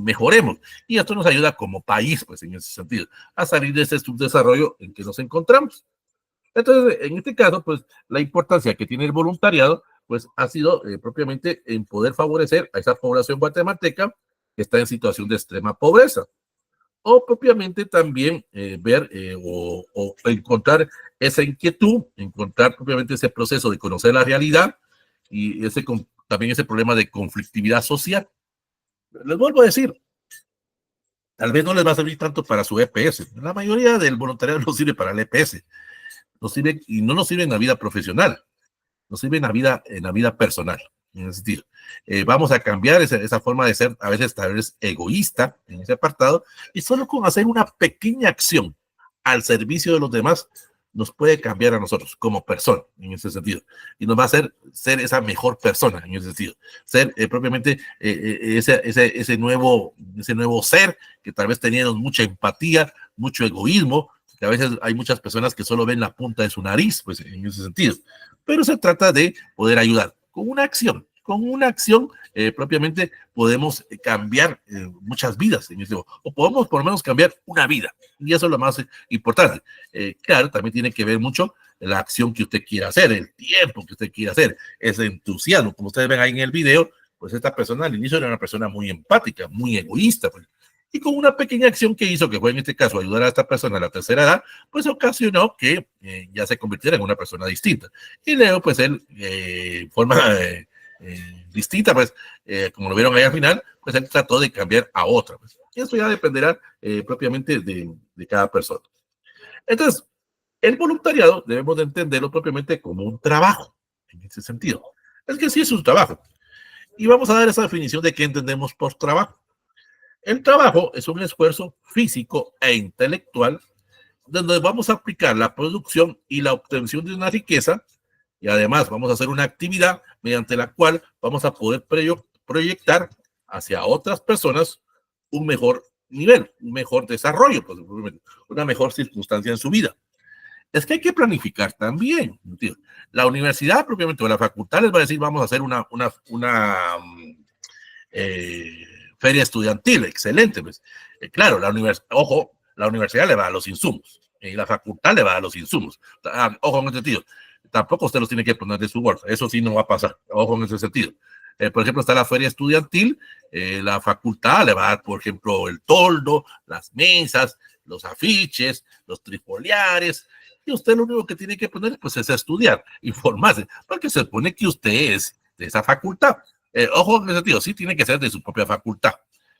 mejoremos. Y esto nos ayuda como país, pues en ese sentido, a salir de ese subdesarrollo en que nos encontramos. Entonces, en este caso, pues la importancia que tiene el voluntariado, pues ha sido propiamente en poder favorecer a esa población guatemalteca que está en situación de extrema pobreza. O propiamente también ver o encontrar esa inquietud, encontrar propiamente ese proceso de conocer la realidad y también ese problema de conflictividad social. Les vuelvo a decir, tal vez no les va a servir tanto para su EPS. La mayoría del voluntariado no sirve para el EPS. No sirve, y no nos sirve en la vida profesional, nos sirve en la vida personal. En ese sentido, vamos a cambiar esa forma de ser, a veces tal vez egoísta en ese apartado, y solo con hacer una pequeña acción al servicio de los demás, nos puede cambiar a nosotros como persona en ese sentido y nos va a hacer ser esa mejor persona en ese sentido, ser propiamente ese nuevo ser que tal vez teníamos mucha empatía, mucho egoísmo, que a veces hay muchas personas que solo ven la punta de su nariz, pues en ese sentido, pero se trata de poder ayudar con una acción. Con una acción propiamente podemos cambiar muchas vidas, o podemos por lo menos cambiar una vida, y eso es lo más importante. Claro, también tiene que ver mucho la acción que usted quiera hacer, el tiempo que usted quiera hacer, ese entusiasmo. Como ustedes ven ahí en el video, pues esta persona al inicio era una persona muy empática, muy egoísta, pues, y con una pequeña acción que hizo, que fue en este caso ayudar a esta persona a la tercera edad, pues ocasionó que ya se convirtiera en una persona distinta. Y luego, pues él, forma distinta, pues, como lo vieron ahí al final, pues él trató de cambiar a otra. Pues. Y eso ya dependerá propiamente de cada persona. Entonces, el voluntariado debemos de entenderlo propiamente como un trabajo, en ese sentido. Es que sí es un trabajo. Y vamos a dar esa definición de qué entendemos por trabajo. El trabajo es un esfuerzo físico e intelectual donde vamos a aplicar la producción y la obtención de una riqueza y además vamos a hacer una actividad mediante la cual vamos a poder proyectar hacia otras personas un mejor nivel, un mejor desarrollo, pues, una mejor circunstancia en su vida. Es que hay que planificar también. ¿Tío? La universidad propiamente o la facultad les va a decir vamos a hacer una feria estudiantil, excelente. Pues. Claro, ojo, la universidad le va a los insumos y la facultad le va a los insumos. Ojo en ese sentido. Tampoco usted los tiene que poner de su bolsa. Eso sí no va a pasar. Ojo en ese sentido. Por ejemplo, está la feria estudiantil. La facultad le va a dar, por ejemplo, el toldo, las mesas, los afiches, los trifoliares. Y usted lo único que tiene que poner pues, es estudiar, informarse, porque se supone que usted es de esa facultad. Ojo en ese sentido, sí tiene que ser de su propia facultad.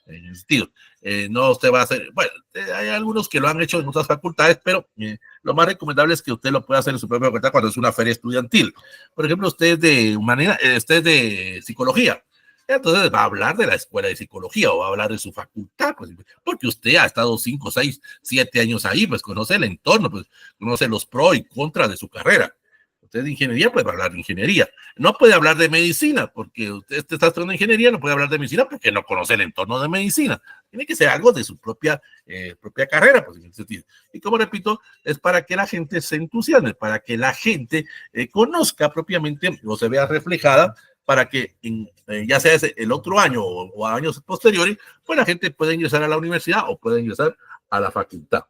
En ese sentido, no usted va a hacer, bueno, hay algunos que lo han hecho en otras facultades, pero lo más recomendable es que usted lo pueda hacer en su propia facultad cuando es una feria estudiantil. Por ejemplo, usted es de humanidad, usted es de psicología, entonces va a hablar de la escuela de psicología o va a hablar de su facultad, pues, porque usted ha estado 5, 6, 7 años ahí, pues conoce el entorno, pues conoce los pros y contras de su carrera. Usted de ingeniería, pues va a hablar de ingeniería. No puede hablar de medicina, porque usted está estudiando ingeniería, no puede hablar de medicina porque no conoce el entorno de medicina. Tiene que ser algo de su propia carrera, pues en ese sentido. Y como repito, es para que la gente se entusiasme, para que la gente conozca propiamente o se vea reflejada, para que ya sea el otro año o años posteriores, pues la gente pueda ingresar a la universidad o pueda ingresar a la facultad.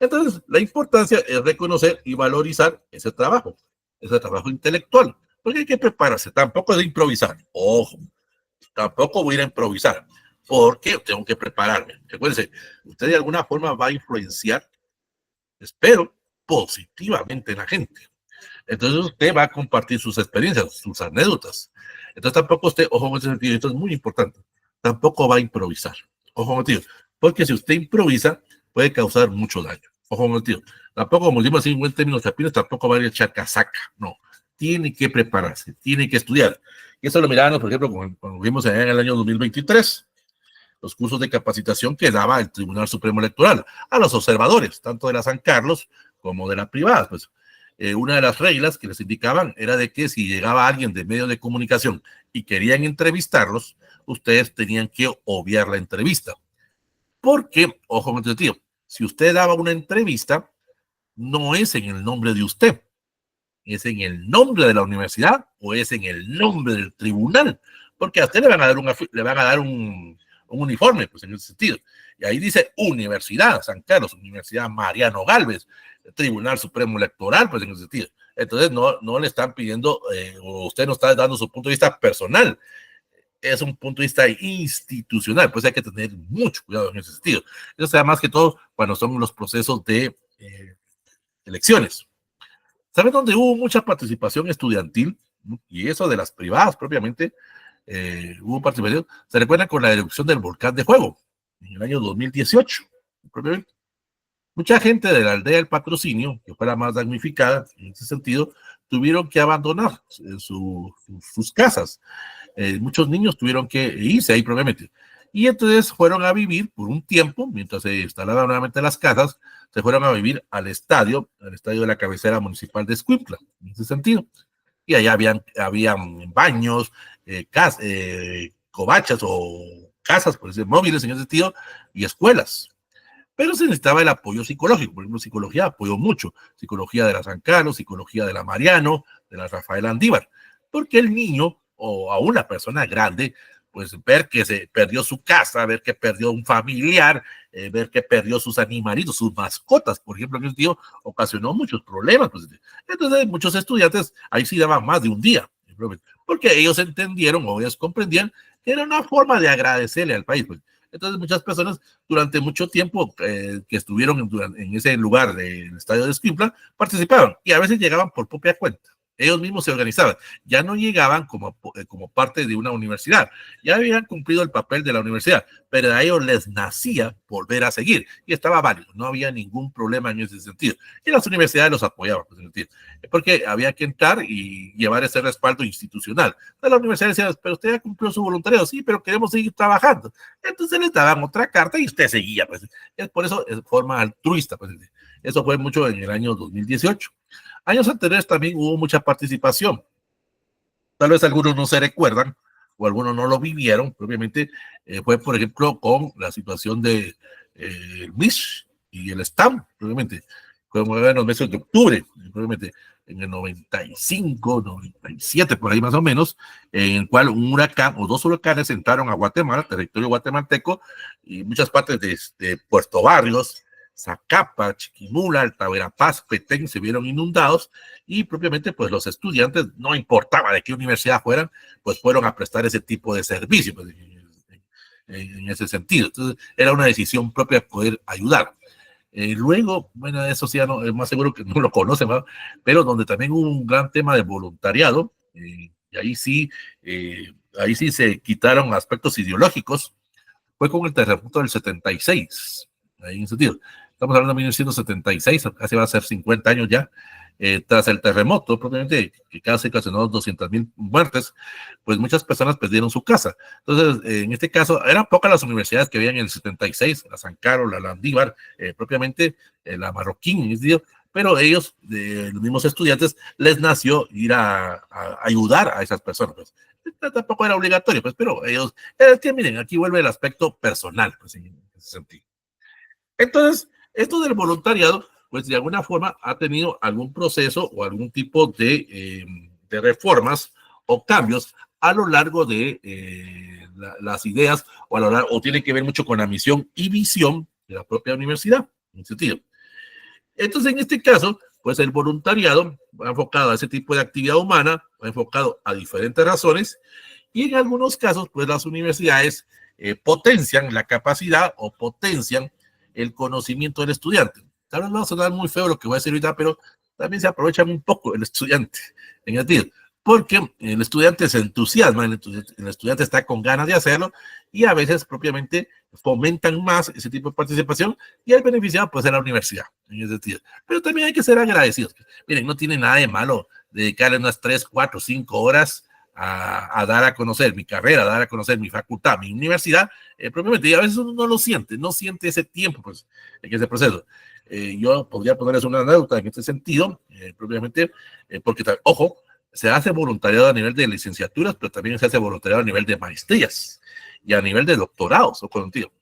Entonces, la importancia es reconocer y valorizar ese trabajo intelectual, porque hay que prepararse, tampoco es de improvisar, ojo, tampoco voy a ir a improvisar, porque tengo que prepararme. Recuérdense, usted de alguna forma va a influenciar, espero, positivamente en la gente. Entonces usted va a compartir sus experiencias, sus anécdotas. Entonces tampoco usted, ojo en ese sentido, esto es muy importante, tampoco va a improvisar, ojo en ese sentido, porque si usted improvisa, puede causar mucho daño. Ojo en el tío. Tampoco, como decimos así en términos chapinos, tampoco va a ir a echar casaca. No. Tiene que prepararse, tiene que estudiar. Y eso lo mirábamos, por ejemplo, cuando vimos en el año 2023, los cursos de capacitación que daba el Tribunal Supremo Electoral a los observadores, tanto de la San Carlos como de la privada. Pues una de las reglas que les indicaban era de que si llegaba alguien de medios de comunicación y querían entrevistarlos, ustedes tenían que obviar la entrevista. Porque, ojo con este tío, si usted daba una entrevista, no es en el nombre de usted, es en el nombre de la universidad o es en el nombre del tribunal, porque a usted le van a dar un uniforme, pues en ese sentido. Y ahí dice Universidad San Carlos, Universidad Mariano Gálvez, Tribunal Supremo Electoral, pues en ese sentido. Entonces no le están pidiendo, o usted no está dando su punto de vista personal, es un punto de vista institucional, pues hay que tener mucho cuidado en ese sentido. Eso se da más que todo cuando son los procesos de elecciones. ¿Saben dónde hubo mucha participación estudiantil? Y eso de las privadas propiamente, hubo participación. ¿Se recuerdan con la erupción del volcán de Fuego en el año 2018? Propiamente. Mucha gente de la aldea del Patrocinio, que fue la más damnificada en ese sentido, tuvieron que abandonar sus casas. Muchos niños tuvieron que irse ahí probablemente. Y entonces fueron a vivir por un tiempo, mientras se instalaban nuevamente las casas, se fueron a vivir al estadio de la cabecera municipal de Escuintla, en ese sentido. Y allá habían baños, covachas o casas, por decir, móviles en ese sentido, y escuelas. Pero se necesitaba el apoyo psicológico. Por ejemplo, psicología apoyó mucho. Psicología de la San Carlos, psicología de la Mariano, de la Rafael Andívar. Porque el niño o aún la persona grande, pues ver que se perdió su casa, ver que perdió un familiar, ver que perdió sus animalitos, sus mascotas, por ejemplo, en ese tío ocasionó muchos problemas. Pues. Entonces, muchos estudiantes ahí sí daban más de un día, porque ellos entendieron o ellos comprendían que era una forma de agradecerle al país. Pues. Entonces, muchas personas durante mucho tiempo que estuvieron en ese lugar del estadio de Escuintla participaban y a veces llegaban por propia cuenta. Ellos mismos se organizaban, ya no llegaban como parte de una universidad, ya habían cumplido el papel de la universidad, pero a ellos les nacía volver a seguir y estaba válido, no había ningún problema en ese sentido. Y las universidades los apoyaban, pues, porque había que entrar y llevar ese respaldo institucional. Entonces la universidad decía, pero usted ya cumplió su voluntariado, sí, pero queremos seguir trabajando. Entonces les daban otra carta y usted seguía. Pues. Es por eso es forma altruista. Pues. Eso fue mucho en el año 2018. Años anteriores también hubo mucha participación. Tal vez algunos no se recuerdan o algunos no lo vivieron. Propiamente fue, por ejemplo, con la situación de el MISH y el STAM, propiamente. Fue en los meses de octubre, propiamente en el 95, 97, por ahí más o menos, en el cual un huracán o dos huracanes entraron a Guatemala, territorio guatemalteco, y muchas partes de Puerto Barrios, Zacapa, Chiquimula, Alta Verapaz, Petén se vieron inundados y propiamente pues los estudiantes, no importaba de qué universidad fueran, pues fueron a prestar ese tipo de servicio pues, en ese sentido. Entonces era una decisión propia poder ayudar. Luego, bueno, eso sí, no, es más seguro que no lo conocen, ¿verdad? Pero donde también hubo un gran tema de voluntariado, y ahí sí se quitaron aspectos ideológicos, fue con el terremoto del 76, ahí en ese sentido. Estamos hablando de 1976, casi va a ser 50 años ya, tras el terremoto, propiamente, que casi ocasionó 200,000 muertes, pues muchas personas perdieron su casa. Entonces, en este caso, eran pocas las universidades que habían en el 76, la San Carlos, la Landívar, propiamente la Marroquín, en ese sentido, pero ellos, los mismos estudiantes, les nació ir a ayudar a esas personas. Pues. Tampoco era obligatorio, pues, pero ellos, que miren, aquí vuelve el aspecto personal, pues, en ese sentido. Entonces, esto del voluntariado, pues de alguna forma ha tenido algún proceso o algún tipo de reformas o cambios a lo largo de las ideas o tiene que ver mucho con la misión y visión de la propia universidad, en ese sentido. Entonces, en este caso, pues el voluntariado va enfocado a ese tipo de actividad humana, va enfocado a diferentes razones y en algunos casos, pues las universidades potencian la capacidad o potencian el conocimiento del estudiante. Tal vez va a sonar muy feo lo que voy a decir ahorita, pero también se aprovechan un poco el estudiante, en el sentido, porque el estudiante se entusiasma, el estudiante está con ganas de hacerlo y a veces propiamente fomentan más ese tipo de participación y el beneficiado pues es la universidad, en ese sentido. Pero también hay que ser agradecidos. Miren, no tiene nada de malo dedicarle unas 3, 4, 5 horas a dar a conocer mi carrera, a dar a conocer mi facultad, mi universidad, propiamente, y a veces uno no lo siente, no siente ese tiempo, pues, en ese proceso. Yo podría ponerles una anécdota en este sentido, propiamente, porque, ojo, se hace voluntariado a nivel de licenciaturas, pero también se hace voluntariado a nivel de maestrías y a nivel de doctorados o contigo.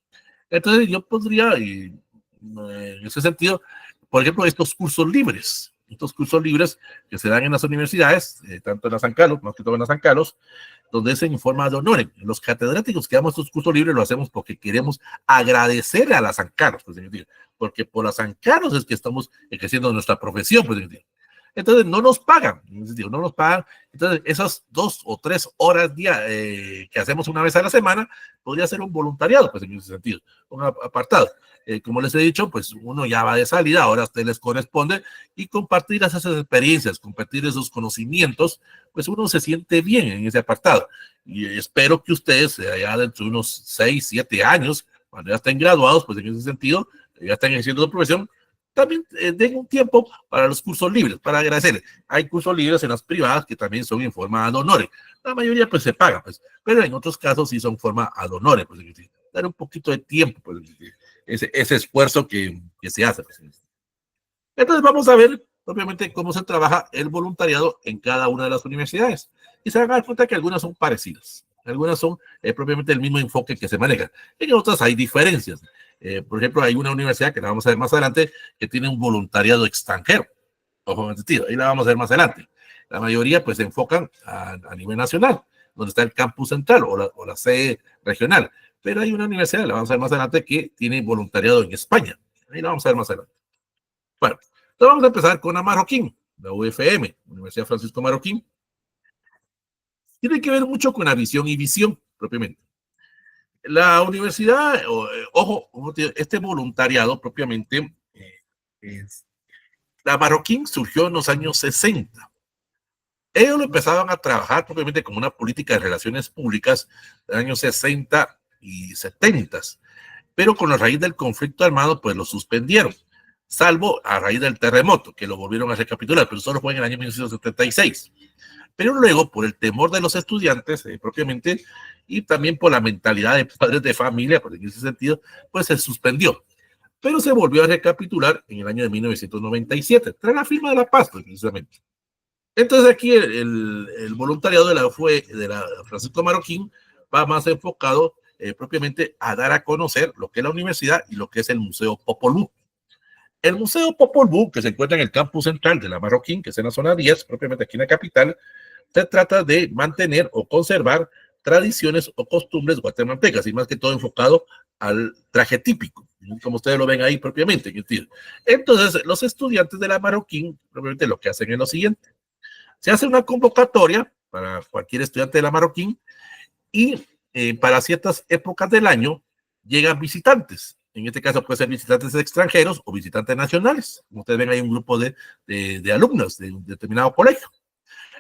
Entonces, yo podría, en ese sentido, por ejemplo, estos cursos libres que se dan en las universidades, tanto en la San Carlos, más que todo en la San Carlos, donde es en forma de honor. Los catedráticos que damos estos cursos libres lo hacemos porque queremos agradecer a la San Carlos, pues, porque por la San Carlos es que estamos ejerciendo nuestra profesión, pues, entonces no nos pagan, no nos pagan. Entonces esas 2 o 3 horas día que hacemos una vez a la semana podría ser un voluntariado, pues en ese sentido, un apartado. Como les he dicho, pues uno ya va de salida, ahora a ustedes les corresponde y compartir esas experiencias, compartir esos conocimientos, pues uno se siente bien en ese apartado. Y espero que ustedes, ya dentro de unos 6, 7 años, cuando ya estén graduados, pues en ese sentido, ya estén ejerciendo su profesión, también den un tiempo para los cursos libres, para agradecerles. Hay cursos libres en las privadas que también son en forma ad honorem. La mayoría pues se paga, pues, pero en otros casos sí son forma ad honorem. Pues, dar un poquito de tiempo, pues, ese esfuerzo que se hace. Pues. Entonces vamos a ver propiamente cómo se trabaja el voluntariado en cada una de las universidades. Y se van a dar cuenta que algunas son parecidas, algunas son propiamente el mismo enfoque que se maneja. En otras hay diferencias. Por ejemplo, hay una universidad que la vamos a ver más adelante que tiene un voluntariado extranjero. Ojo en el sentido, ahí la vamos a ver más adelante. La mayoría pues se enfocan a nivel nacional, donde está el campus central o la sede regional. Pero hay una universidad, la vamos a ver más adelante, que tiene voluntariado en España. Ahí la vamos a ver más adelante. Bueno, entonces vamos a empezar con la Marroquín, la UFM, Universidad Francisco Marroquín. Tiene que ver mucho con la visión y visión, propiamente. La universidad, ojo, este voluntariado propiamente, la Marroquín surgió en los años 60. Ellos lo empezaban a trabajar propiamente como una política de relaciones públicas de los años 60 y 70, pero con la raíz del conflicto armado, pues lo suspendieron, salvo a raíz del terremoto, que lo volvieron a recapitular, pero solo fue en el año 1976. Pero luego, por el temor de los estudiantes, propiamente, y también por la mentalidad de padres de familia, pues en ese sentido, pues se suspendió. Pero se volvió a recapitular en el año de 1997, tras la firma de la paz, precisamente. Entonces aquí el voluntariado de la Francisco Marroquín va más enfocado propiamente a dar a conocer lo que es la universidad y lo que es el Museo Popol Vuh. El Museo Popol Vuh, que se encuentra en el campus central de la Marroquín, que es en la zona 10, propiamente aquí en la capital, se trata de mantener o conservar tradiciones o costumbres guatemaltecas y más que todo enfocado al traje típico, como ustedes lo ven ahí propiamente. Entonces, los estudiantes de la Marroquín, propiamente lo que hacen es lo siguiente. Se hace una convocatoria para cualquier estudiante de la Marroquín y para ciertas épocas del año llegan visitantes. En este caso puede ser visitantes extranjeros o visitantes nacionales. Como ustedes ven, hay un grupo de alumnos de un determinado colegio.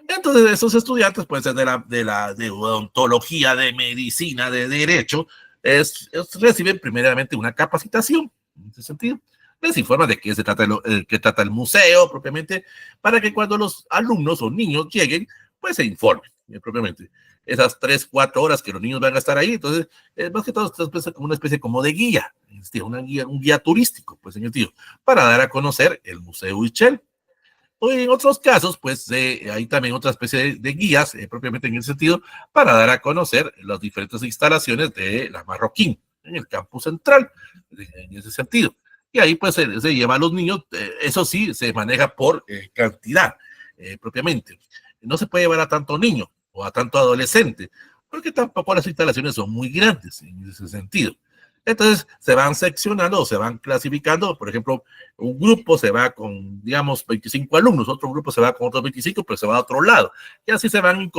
Entonces, esos estudiantes pueden ser de odontología, de medicina, de derecho, reciben primeramente una capacitación en ese sentido. Les informan de qué se trata qué trata el museo propiamente, para que cuando los alumnos o niños lleguen, pues se informen propiamente. Esas 3, 4 horas que los niños van a estar ahí, entonces, más que todo, es como una especie como de guía, un guía turístico, pues, señor tío, para dar a conocer el Museo Ixchel. O en otros casos, pues hay también otra especie de guías, propiamente en ese sentido, para dar a conocer las diferentes instalaciones de la Marroquín, en el campus central, en ese sentido. Y ahí pues se lleva a los niños, eso sí, se maneja por cantidad, propiamente. No se puede llevar a tanto niño o a tanto adolescente, porque tampoco las instalaciones son muy grandes en ese sentido. Entonces se van seccionando o se van clasificando. Por ejemplo, un grupo se va con, digamos, 25 alumnos, otro grupo se va con otros 25, pero se va a otro lado. Y así se van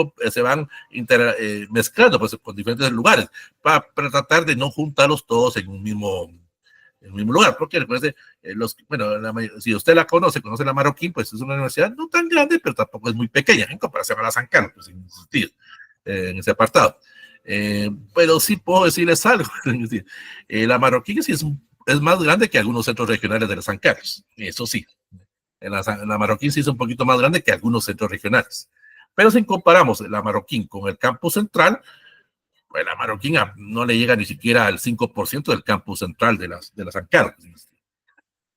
mezclando pues, con diferentes lugares para tratar de no juntarlos todos en un mismo lugar. Porque recuerde, si usted la conoce la Marroquín, pues es una universidad no tan grande, pero tampoco es muy pequeña en comparación a la San Carlos, pues, en ese sentido, en ese apartado. Pero sí puedo decirles algo. La Marroquín sí es más grande que algunos centros regionales de la San Carlos. Eso sí. La Marroquín sí es un poquito más grande que algunos centros regionales. Pero si comparamos la Marroquín con el campus central, pues la Marroquín no le llega ni siquiera al 5% del campus central de la San Carlos.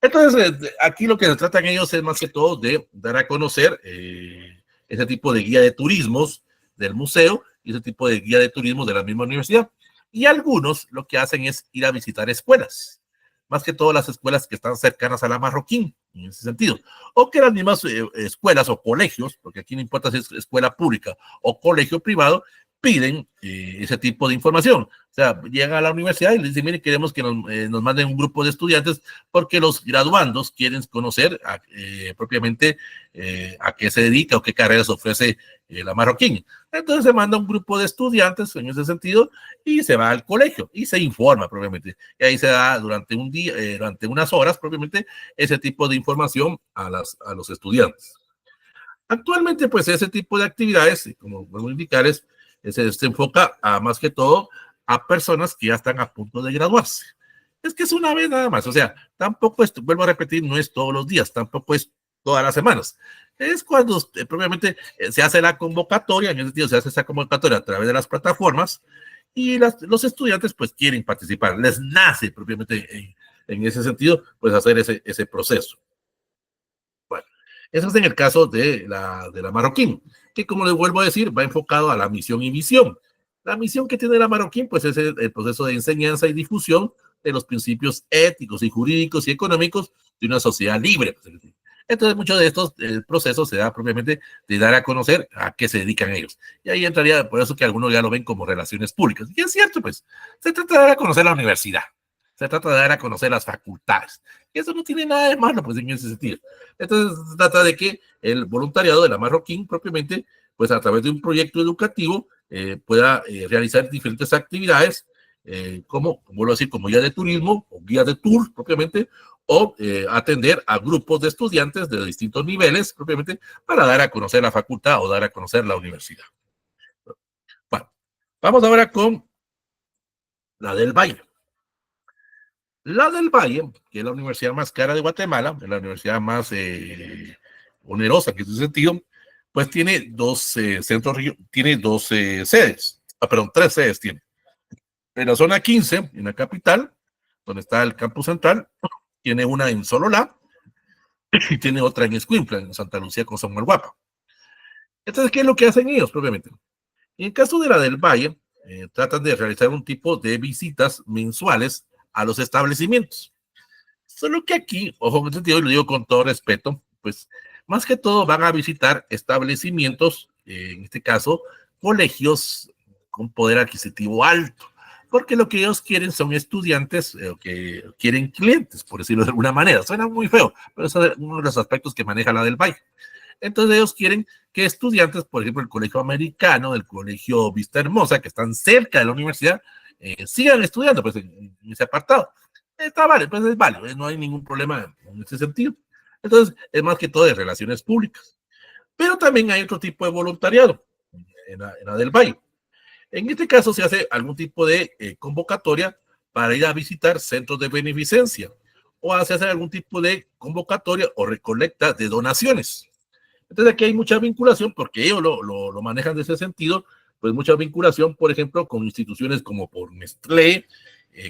Entonces, aquí lo que se tratan ellos es más que todo de dar a conocer ese tipo de guía de turismos del museo y ese tipo de guía de turismo de la misma universidad. Y algunos lo que hacen es ir a visitar escuelas, más que todas las escuelas que están cercanas a la Marroquín, en ese sentido. O que las mismas escuelas o colegios, porque aquí no importa si es escuela pública o colegio privado, piden ese tipo de información. O sea, llegan a la universidad y les dicen, mire, queremos que nos manden un grupo de estudiantes porque los graduandos quieren conocer propiamente a qué se dedica o qué carreras ofrece la Marroquín. Entonces se manda un grupo de estudiantes en ese sentido y se va al colegio y se informa propiamente. Y ahí se da durante un día, durante unas horas propiamente ese tipo de información a los estudiantes. Actualmente, pues ese tipo de actividades, como vuelvo a indicarles, se enfoca más que todo a personas que ya están a punto de graduarse. Es que es una vez nada más, o sea, tampoco es, vuelvo a repetir, no es todos los días, tampoco es todas las semanas. Es cuando propiamente se hace la convocatoria, en ese sentido se hace esa convocatoria a través de las plataformas y los estudiantes pues quieren participar, les nace propiamente en ese sentido pues hacer ese proceso. Bueno, eso es en el caso de la Marroquín, que como les vuelvo a decir, va enfocado a la misión y visión. La misión que tiene la Marroquín pues es el proceso de enseñanza y difusión de los principios éticos y jurídicos y económicos de una sociedad libre. Entonces, muchos de estos procesos se da propiamente de dar a conocer a qué se dedican ellos. Y ahí entraría, por eso que algunos ya lo ven como relaciones públicas. Y es cierto, pues, se trata de dar a conocer la universidad, se trata de dar a conocer las facultades. Y eso no tiene nada de malo, pues, en ese sentido. Entonces, se trata de que el voluntariado de la Marroquín, propiamente, pues, a través de un proyecto educativo, pueda realizar diferentes actividades, como, vuelvo a decir, como guía de turismo o guía de tour, propiamente, o atender a grupos de estudiantes de distintos niveles, propiamente, para dar a conocer la facultad o dar a conocer la universidad. Bueno, vamos ahora con la del Valle. La del Valle, que es la universidad más cara de Guatemala, es la universidad más onerosa en ese sentido, pues tiene dos centros, tiene dos sedes, perdón, tres sedes tiene. En la zona 15, en la capital, donde está el campus central, tiene una en Sololá y tiene otra en Escuintla, en Santa Lucía con San Guapa. Entonces, ¿qué es lo que hacen ellos propiamente? En el caso de la del Valle, tratan de realizar un tipo de visitas mensuales a los establecimientos. Solo que aquí, ojo, en este sentido, y lo digo con todo respeto, pues más que todo van a visitar establecimientos, en este caso, colegios con poder adquisitivo alto, porque lo que ellos quieren son estudiantes que quieren clientes, por decirlo de alguna manera. Suena muy feo, pero eso es uno de los aspectos que maneja la del Valle. Entonces ellos quieren que estudiantes, por ejemplo, del Colegio Americano, del Colegio Vista Hermosa, que están cerca de la universidad, sigan estudiando pues, en ese apartado. Está vale, pues es válido, no hay ningún problema en ese sentido. Entonces, es más que todo de relaciones públicas. Pero también hay otro tipo de voluntariado en la del Valle. En este caso se hace algún tipo de convocatoria para ir a visitar centros de beneficencia o se hace algún tipo de convocatoria o recolecta de donaciones. Entonces aquí hay mucha vinculación, porque ellos lo manejan de ese sentido, pues mucha vinculación, por ejemplo, con instituciones como por Nestlé,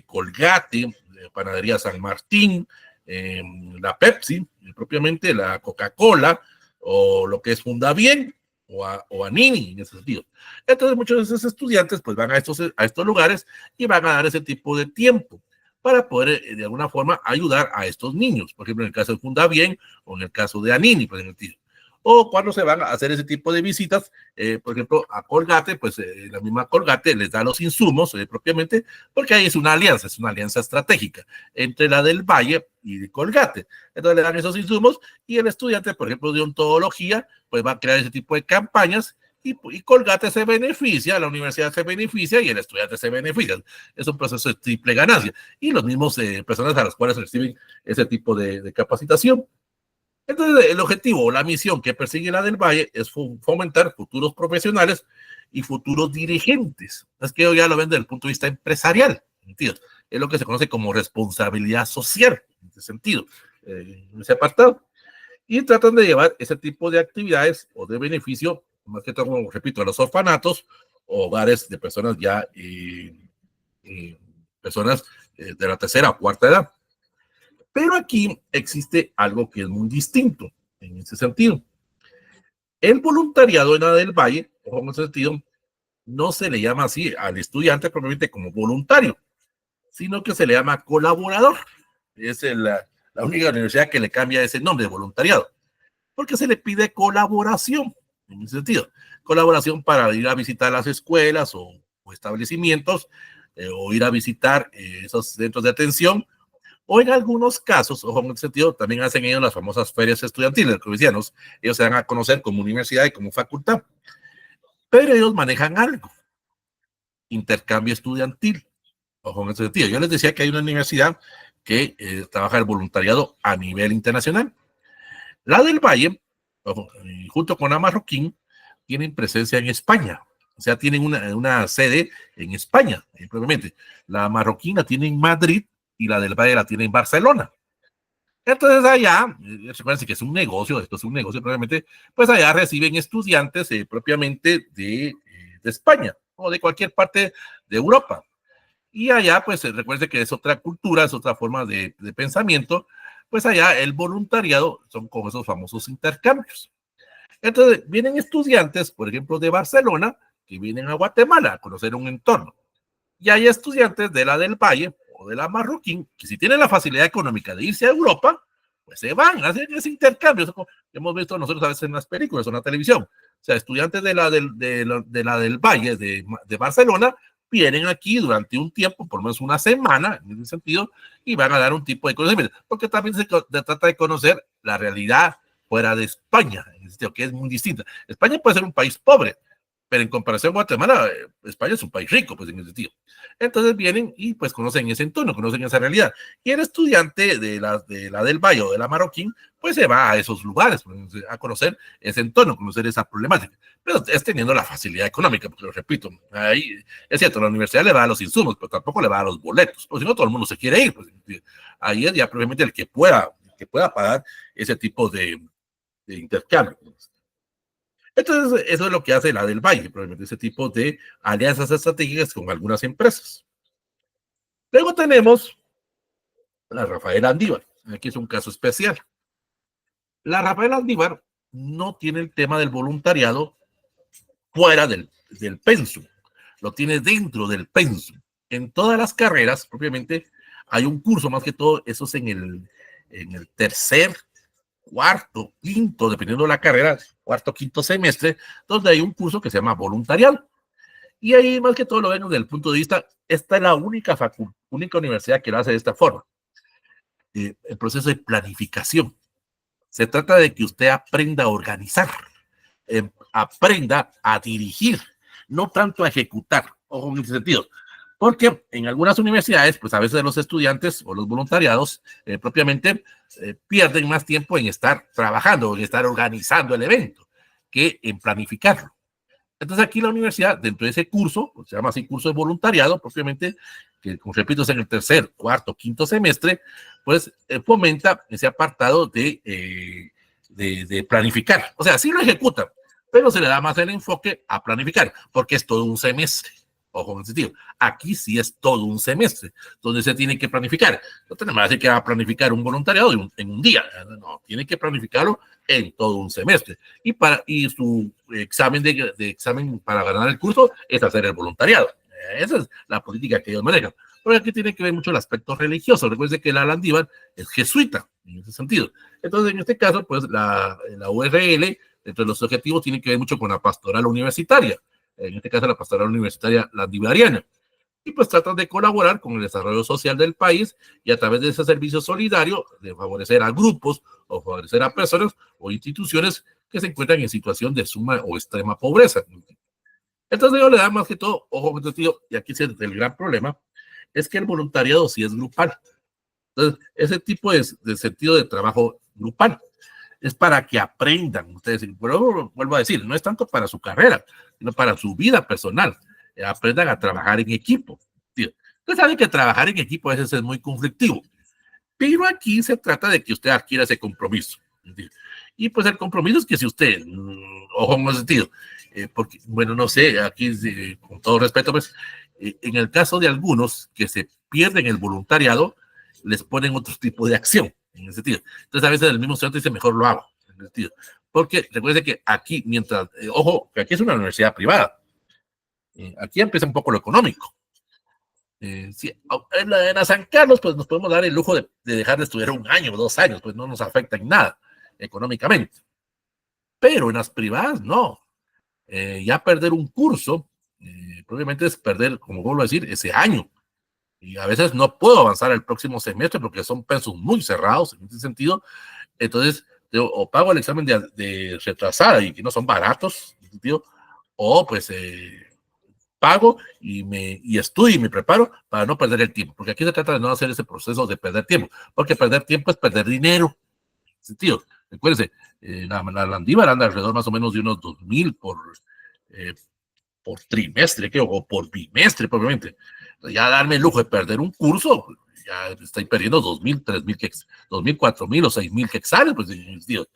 Colgate, Panadería San Martín, la Pepsi, propiamente la Coca-Cola, o lo que es Fundabien, o a Nini, en ese sentido. Entonces muchos de esos estudiantes pues van a estos lugares y van a dar ese tipo de tiempo para poder de alguna forma ayudar a estos niños, por ejemplo en el caso de Fundabien o en el caso de Anini, por ejemplo. O cuando se van a hacer ese tipo de visitas, por ejemplo, a Colgate, pues la misma Colgate les da los insumos propiamente, porque ahí es una alianza estratégica entre la del Valle y de Colgate. Entonces le dan esos insumos y el estudiante, por ejemplo, de ontología, pues va a crear ese tipo de campañas y Colgate se beneficia, la universidad se beneficia y el estudiante se beneficia. Es un proceso de triple ganancia. Y los mismos personas a las cuales reciben ese tipo de capacitación. Entonces, el objetivo o la misión que persigue la del Valle es fomentar futuros profesionales y futuros dirigentes. Es que ellos ya lo ven desde el punto de vista empresarial, ¿entiendes? Es lo que se conoce como responsabilidad social, en ese sentido, en ese apartado. Y tratan de llevar ese tipo de actividades o de beneficio, más que todo, como repito, a los orfanatos o hogares de personas ya, personas de la tercera o cuarta edad. Pero aquí existe algo que es muy distinto en ese sentido. El voluntariado en la del Valle, en ese sentido, no se le llama así al estudiante propiamente como voluntario, sino que se le llama colaborador. Es la única universidad que le cambia ese nombre de voluntariado, porque se le pide colaboración en ese sentido. Colaboración para ir a visitar las escuelas o establecimientos, o ir a visitar esos centros de atención. O en algunos casos, ojo, en ese sentido, también hacen ellos las famosas ferias estudiantiles, como decíamos, ellos se dan a conocer como universidad y como facultad. Pero ellos manejan algo, intercambio estudiantil. Ojo, en ese sentido. Yo les decía que hay una universidad que trabaja el voluntariado a nivel internacional. La del Valle, ojo, junto con la Marroquín, tienen presencia en España. O sea, tienen una sede en España, simplemente. La Marroquín la tiene en Madrid y la del Valle la tiene en Barcelona. Entonces allá, recuerden que es un negocio, esto es un negocio probablemente, pues allá reciben estudiantes propiamente de España o de cualquier parte de Europa. Y allá, pues recuerde que es otra cultura, es otra forma de pensamiento, pues allá el voluntariado son como esos famosos intercambios. Entonces, vienen estudiantes, por ejemplo, de Barcelona, que vienen a Guatemala a conocer un entorno. Y hay estudiantes de la del Valle o de la Marroquín, que si tienen la facilidad económica de irse a Europa, pues se van, hacen ese intercambio. Eso hemos visto nosotros a veces en las películas o en la televisión. O sea, estudiantes de la del Valle, de Barcelona, vienen aquí durante un tiempo, por lo menos una semana, en ese sentido, y van a dar un tipo de conocimiento, porque también se trata de conocer la realidad fuera de España, en ese sentido, que es muy distinta. España puede ser un país pobre, pero en comparación a Guatemala, España es un país rico, pues en ese sentido. Entonces vienen y pues conocen ese entorno, conocen esa realidad. Y el estudiante de la del Valle o de la Marroquín, pues se va a esos lugares pues, a conocer ese entorno, conocer esa problemática. Pero es teniendo la facilidad económica, porque lo repito, ahí es cierto, la universidad le va a los insumos, pero tampoco le va a los boletos, porque si no todo el mundo se quiere ir. Pues, ahí es ya probablemente el que pueda pagar ese tipo de intercambio. Entonces, eso es lo que hace la del Valle, probablemente ese tipo de alianzas estratégicas con algunas empresas. Luego tenemos la Rafael Andívar. Aquí es un caso especial. La Rafael Andívar no tiene el tema del voluntariado fuera del pensum, lo tiene dentro del pensum. En todas las carreras, propiamente, hay un curso, más que todo, eso es en el tercer, cuarto, quinto, dependiendo de la carrera, cuarto, quinto semestre, donde hay un curso que se llama voluntariado. Y ahí más que todo lo ven desde el punto de vista, esta es la única universidad que lo hace de esta forma. El proceso de planificación. Se trata de que usted aprenda a organizar, aprenda a dirigir, no tanto a ejecutar, ojo en ese sentido. Porque en algunas universidades, pues a veces los estudiantes o los voluntariados propiamente pierden más tiempo en estar trabajando, en estar organizando el evento, que en planificarlo. Entonces aquí la universidad, dentro de ese curso, pues, se llama así curso de voluntariado, propiamente, que como repito es en el tercer, cuarto, quinto semestre, pues fomenta ese apartado de planificar. O sea, sí lo ejecuta, pero se le da más el enfoque a planificar, porque es todo un semestre. Ojo en ese sentido. Aquí sí es todo un semestre donde se tiene que planificar. No tenemos que decir que va a planificar un voluntariado en un día. No, tiene que planificarlo en todo un semestre. Y su examen para ganar el curso es hacer el voluntariado. Esa es la política que ellos manejan. Pero aquí tiene que ver mucho el aspecto religioso. Recuerde que la Landívar es jesuita en ese sentido. Entonces, en este caso, pues la URL, dentro de los objetivos, tiene que ver mucho con la pastoral universitaria. En este caso, la pastoral universitaria landivariana. Y pues tratan de colaborar con el desarrollo social del país y a través de ese servicio solidario de favorecer a grupos o favorecer a personas o instituciones que se encuentran en situación de suma o extrema pobreza. Entonces yo le da más que todo, ojo, tío, y aquí es el gran problema, es que el voluntariado sí es grupal. Entonces, ese tipo de sentido de trabajo grupal es para que aprendan ustedes, pero vuelvo a decir, no es tanto para su carrera, sino para su vida personal, aprendan a trabajar en equipo. Tío. Usted sabe que trabajar en equipo a veces es muy conflictivo, pero aquí se trata de que usted adquiera ese compromiso. Tío. Y pues el compromiso es que si usted, ojo en ese sentido, porque, bueno, no sé, aquí con todo respeto, pues, en el caso de algunos que se pierden el voluntariado, les ponen otro tipo de acción, en ese sentido. Entonces, a veces el mismo estudiante dice, mejor lo hago, en ese sentido. Porque recuerde que aquí, mientras, ojo, que aquí es una universidad privada, aquí empieza un poco lo económico. Sí, en la San Carlos, pues nos podemos dar el lujo de dejar de estudiar un año o 2 años, pues no nos afecta en nada económicamente. Pero en las privadas, no. Ya perder un curso, probablemente es perder, como vuelvo a decir, ese año. Y a veces no puedo avanzar el próximo semestre porque son pensos muy cerrados en ese sentido. Entonces, o pago el examen de retrasada y que no son baratos, en ese sentido, o pues pago y estudio y me preparo para no perder el tiempo. Porque aquí se trata de no hacer ese proceso de perder tiempo, porque perder tiempo es perder dinero. En ese sentido, recuérdense, la Landívar anda alrededor más o menos de unos 2,000 por trimestre, creo, o por bimestre, probablemente. Ya darme el lujo de perder un curso, ya estoy perdiendo 2.000, 3.000, 2.000, 4.000 o 6.000 quetzales, pues, tío,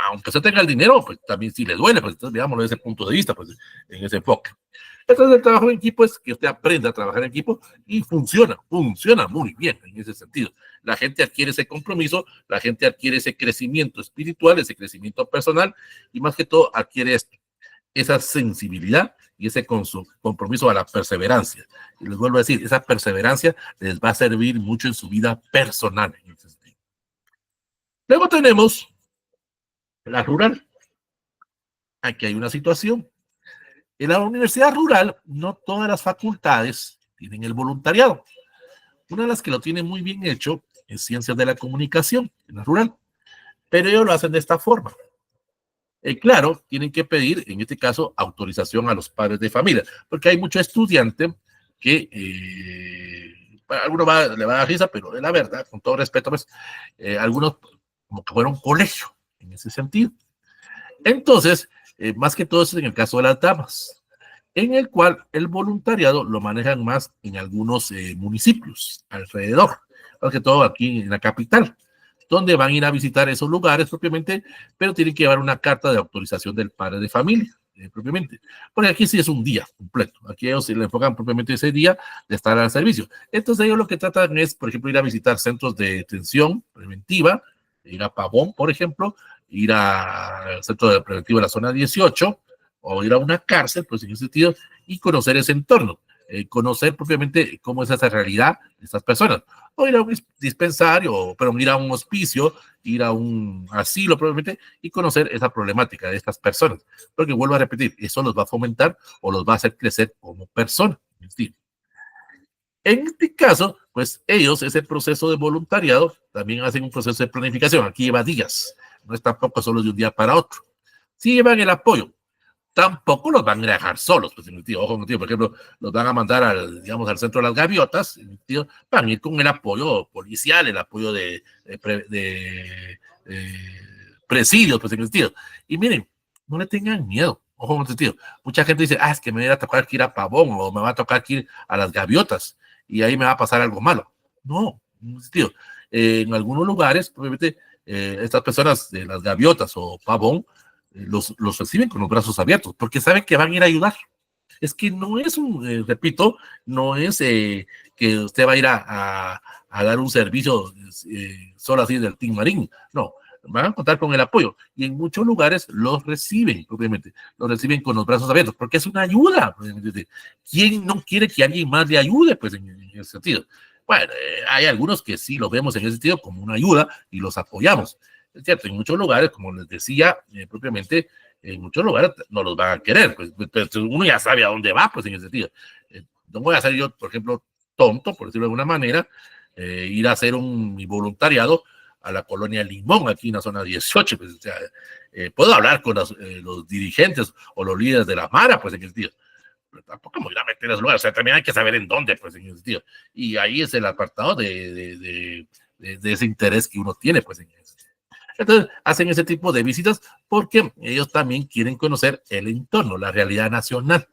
aunque se tenga el dinero, pues también si le duele, pues entonces veámoslo desde ese punto de vista, pues en ese enfoque. Entonces el trabajo en equipo es que usted aprenda a trabajar en equipo y funciona muy bien en ese sentido. La gente adquiere ese compromiso, la gente adquiere ese crecimiento espiritual, ese crecimiento personal y más que todo adquiere esto, esa sensibilidad y ese compromiso a la perseverancia. Y les vuelvo a decir, esa perseverancia les va a servir mucho en su vida personal. En ese sentido. Luego tenemos la rural. Aquí hay una situación. En la universidad rural, no todas las facultades tienen el voluntariado. Una de las que lo tiene muy bien hecho es Ciencias de la Comunicación, en la rural. Pero ellos lo hacen de esta forma. Claro, tienen que pedir, en este caso, autorización a los padres de familia, porque hay mucho estudiante que, alguno le va a dar risa, pero es la verdad, con todo respeto, pues, algunos como que fueron colegio, en ese sentido. Entonces, más que todo eso en el caso de las damas, en el cual el voluntariado lo manejan más en algunos municipios alrededor, más que todo aquí en la capital, donde van a ir a visitar esos lugares propiamente, pero tienen que llevar una carta de autorización del padre de familia, propiamente. Porque aquí sí es un día completo. Aquí ellos se le enfocan propiamente ese día de estar al servicio. Entonces ellos lo que tratan es, por ejemplo, ir a visitar centros de detención preventiva, ir a Pavón, por ejemplo, ir al centro de preventivo de la zona 18, o ir a una cárcel, pues en ese sentido, y conocer ese entorno. Conocer propiamente cómo es esa realidad de estas personas. O ir a un dispensario, pero ir a un hospicio, ir a un asilo probablemente y conocer esa problemática de estas personas. Porque vuelvo a repetir, eso los va a fomentar o los va a hacer crecer como personas. En este caso, pues ellos, ese proceso de voluntariado, también hacen un proceso de planificación. Aquí lleva días, no es tampoco solo de un día para otro. Sí llevan el apoyo, tampoco los van a dejar solos, pues, ojo, por ejemplo, los van a mandar al, digamos, al centro de las gaviotas, van a ir con el apoyo policial, el apoyo de presidios, pues, en el sentido. Y miren, no le tengan miedo, ojo, en el sentido. Mucha gente dice, es que me va a tocar que ir a Pavón o me va a tocar que ir a las gaviotas y ahí me va a pasar algo malo. No, en el sentido. En algunos lugares, obviamente, estas personas de las gaviotas o Pavón, los reciben con los brazos abiertos, porque saben que van a ir a ayudar. Es que no es repito, no es que usted va a ir a dar un servicio solo así del Team Marín, no, van a contar con el apoyo, y en muchos lugares los reciben, obviamente, los reciben con los brazos abiertos, porque es una ayuda. ¿Quién no quiere que alguien más le ayude? Pues en ese sentido. Bueno, hay algunos que sí los vemos en ese sentido como una ayuda y los apoyamos. Es cierto, en muchos lugares, como les decía propiamente, en muchos lugares no los van a querer, pues uno ya sabe a dónde va, pues en ese sentido. No voy a ser yo, por ejemplo, tonto, por decirlo de alguna manera, ir a hacer mi voluntariado a la colonia Limón, aquí en la zona 18, pues, o sea, puedo hablar con los dirigentes o los líderes de la Mara, pues en ese sentido, pero tampoco me voy a meter en ese lugar, o sea, también hay que saber en dónde, pues en ese sentido, y ahí es el apartado de ese interés que uno tiene, pues en ese sentido. Entonces, hacen ese tipo de visitas porque ellos también quieren conocer el entorno, la realidad nacional.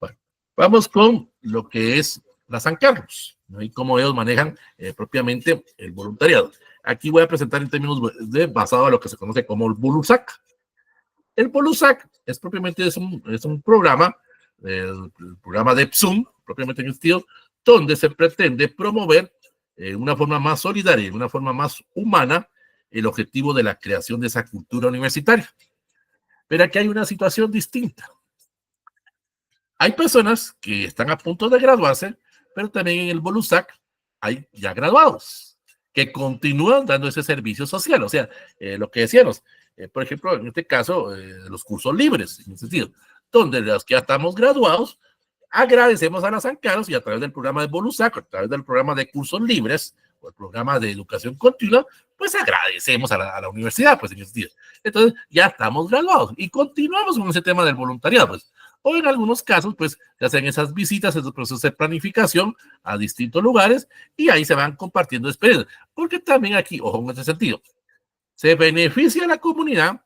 Bueno, vamos con lo que es la San Carlos, ¿no? Y cómo ellos manejan propiamente el voluntariado. Aquí voy a presentar en términos basado a lo que se conoce como el BOLUSAC. El BOLUSAC es propiamente un programa, el programa de PSUM, propiamente en el sentido, donde se pretende promover una forma más solidaria y una forma más humana el objetivo de la creación de esa cultura universitaria. Pero aquí hay una situación distinta. Hay personas que están a punto de graduarse, pero también en el BOLUSAC hay ya graduados que continúan dando ese servicio social. O sea, lo que decíamos, por ejemplo, en este caso, los cursos libres, en ese sentido, donde los que ya estamos graduados, agradecemos a la San Carlos y a través del programa de BOLUSAC, a través del programa de cursos libres o el programa de educación continua, pues agradecemos a la universidad, pues en ese sentido. Entonces, ya estamos graduados y continuamos con ese tema del voluntariado, pues. O en algunos casos, pues, se hacen esas visitas, esos procesos de planificación a distintos lugares y ahí se van compartiendo experiencias. Porque también aquí, ojo en ese sentido, se beneficia a la comunidad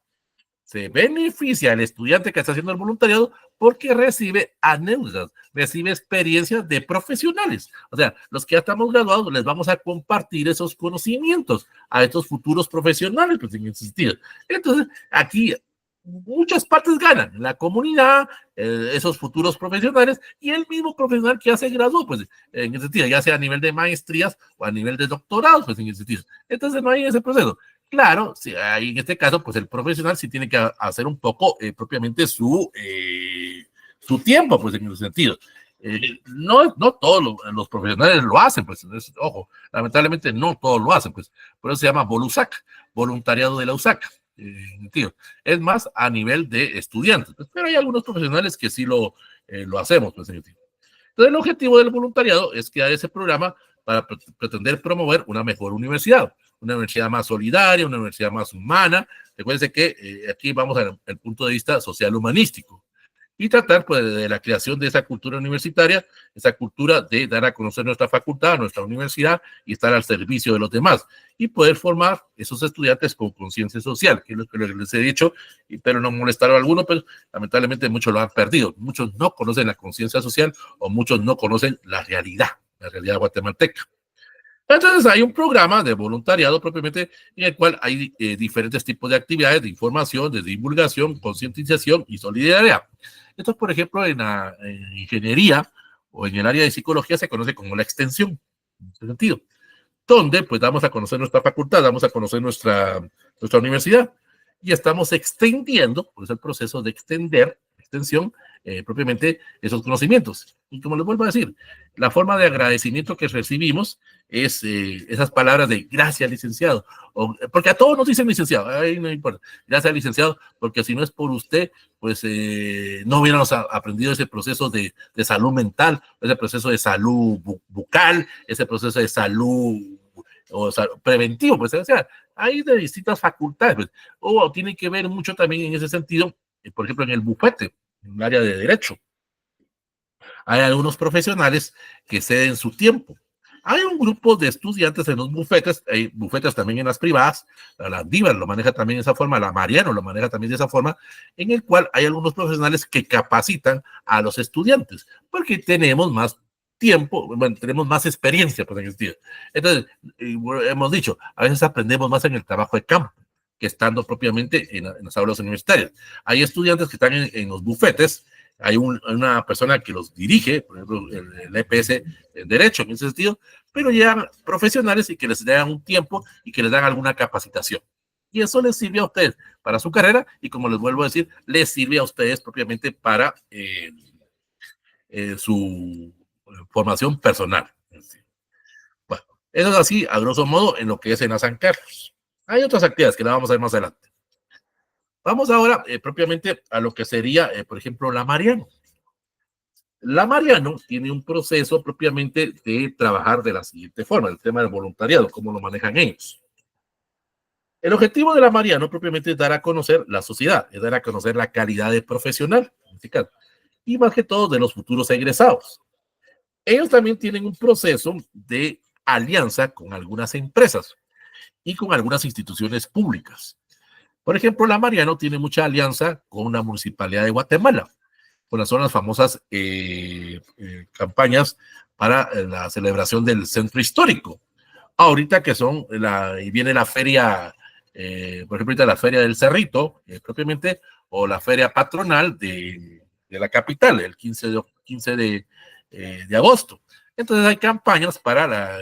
se beneficia al estudiante que está haciendo el voluntariado porque recibe anécdotas, recibe experiencias de profesionales. O sea, los que ya estamos graduados les vamos a compartir esos conocimientos a estos futuros profesionales, pues en ese sentido. Entonces, aquí muchas partes ganan, la comunidad, esos futuros profesionales y el mismo profesional que ya se graduó, pues en ese sentido, ya sea a nivel de maestrías o a nivel de doctorados, pues en ese sentido. Entonces no hay ese proceso. Claro, sí, ahí en este caso, pues el profesional sí tiene que hacer un poco propiamente su tiempo, pues en ese sentido. No todos los profesionales lo hacen, pues, ojo, lamentablemente no todos lo hacen, pues, por eso se llama VOLUSAC, voluntariado de la USAC. Tío, es más a nivel de estudiantes, pues, pero hay algunos profesionales que sí lo hacemos, pues, en el tío. Entonces, el objetivo del voluntariado es crear ese programa para pretender promover una mejor universidad, una universidad más solidaria, una universidad más humana. Recuérdense que aquí vamos al punto de vista social humanístico y tratar pues, de la creación de esa cultura universitaria, esa cultura de dar a conocer nuestra facultad, nuestra universidad y estar al servicio de los demás y poder formar esos estudiantes con conciencia social, que es lo que les he dicho, pero no molestar a alguno, pero lamentablemente muchos lo han perdido. Muchos no conocen la conciencia social o muchos no conocen la realidad guatemalteca. Entonces hay un programa de voluntariado propiamente en el cual hay diferentes tipos de actividades de información, de divulgación, concientización y solidaridad. Esto, por ejemplo, en ingeniería o en el área de psicología se conoce como la extensión, en ese sentido, donde pues damos a conocer nuestra facultad, damos a conocer nuestra universidad y estamos extendiendo, pues el proceso de extensión, propiamente esos conocimientos. Y como les vuelvo a decir, la forma de agradecimiento que recibimos es esas palabras de gracias, licenciado, porque a todos nos dicen licenciado, ahí no importa, gracias, licenciado, porque si no es por usted, pues no hubiéramos aprendido ese proceso de salud mental, ese proceso de salud bucal, ese proceso de salud preventivo, pues, o sea, hay de distintas facultades, pues, o tiene que ver mucho también en ese sentido, por ejemplo, en el bufete, en el área de derecho. Hay algunos profesionales que ceden su tiempo. Hay un grupo de estudiantes en los bufetes, hay bufetes también en las privadas, la DIVA lo maneja también de esa forma, la Mariano lo maneja también de esa forma, en el cual hay algunos profesionales que capacitan a los estudiantes, porque tenemos más tiempo, bueno, tenemos más experiencia, pues en el sentido. Entonces, hemos dicho, a veces aprendemos más en el trabajo de campo que estando propiamente en las aulas universitarias. Hay estudiantes que están en los bufetes, hay una persona que los dirige, por ejemplo, el EPS en Derecho, en ese sentido, pero llegan profesionales y que les dan un tiempo y que les dan alguna capacitación. Y eso les sirve a ustedes para su carrera y, como les vuelvo a decir, les sirve a ustedes propiamente para su formación personal. Bueno, eso es así, a grosso modo, en lo que es en San Carlos. Hay otras actividades que la vamos a ver más adelante. Vamos ahora propiamente a lo que sería, por ejemplo, la Mariano. La Mariano tiene un proceso propiamente de trabajar de la siguiente forma, el tema del voluntariado, cómo lo manejan ellos. El objetivo de la Mariano propiamente es dar a conocer la sociedad, es dar a conocer la calidad de profesional, en este caso, y más que todo de los futuros egresados. Ellos también tienen un proceso de alianza con algunas empresas y con algunas instituciones públicas. Por ejemplo, la Mariano tiene mucha alianza con la Municipalidad de Guatemala, con las zonas famosas campañas para la celebración del centro histórico. Ahorita que y viene la feria, por ejemplo, ahorita la feria del Cerrito, propiamente, o la feria patronal de la capital, el 15 de agosto. Entonces hay campañas para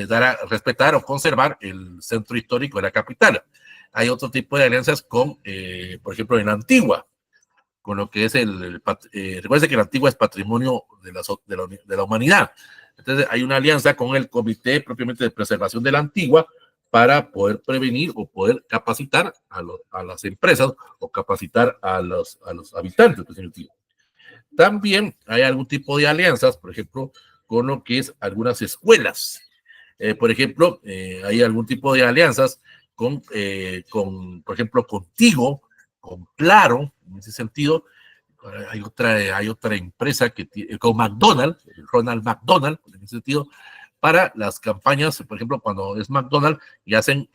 dar a respetar o conservar el centro histórico de la capital. Hay otro tipo de alianzas con, por ejemplo, en Antigua, con lo que es recuerden que la Antigua es patrimonio de la humanidad. Entonces hay una alianza con el Comité propiamente de Preservación de la Antigua para poder prevenir o poder capacitar a las empresas o capacitar a los habitantes. También hay algún tipo de alianzas, por ejemplo, con lo que es algunas escuelas. Por ejemplo, hay algún tipo de alianzas con, por ejemplo, contigo, con Claro, en ese sentido. Hay otra empresa con McDonald's, Ronald McDonald, en ese sentido, para las campañas, por ejemplo, cuando es McDonald's y hacen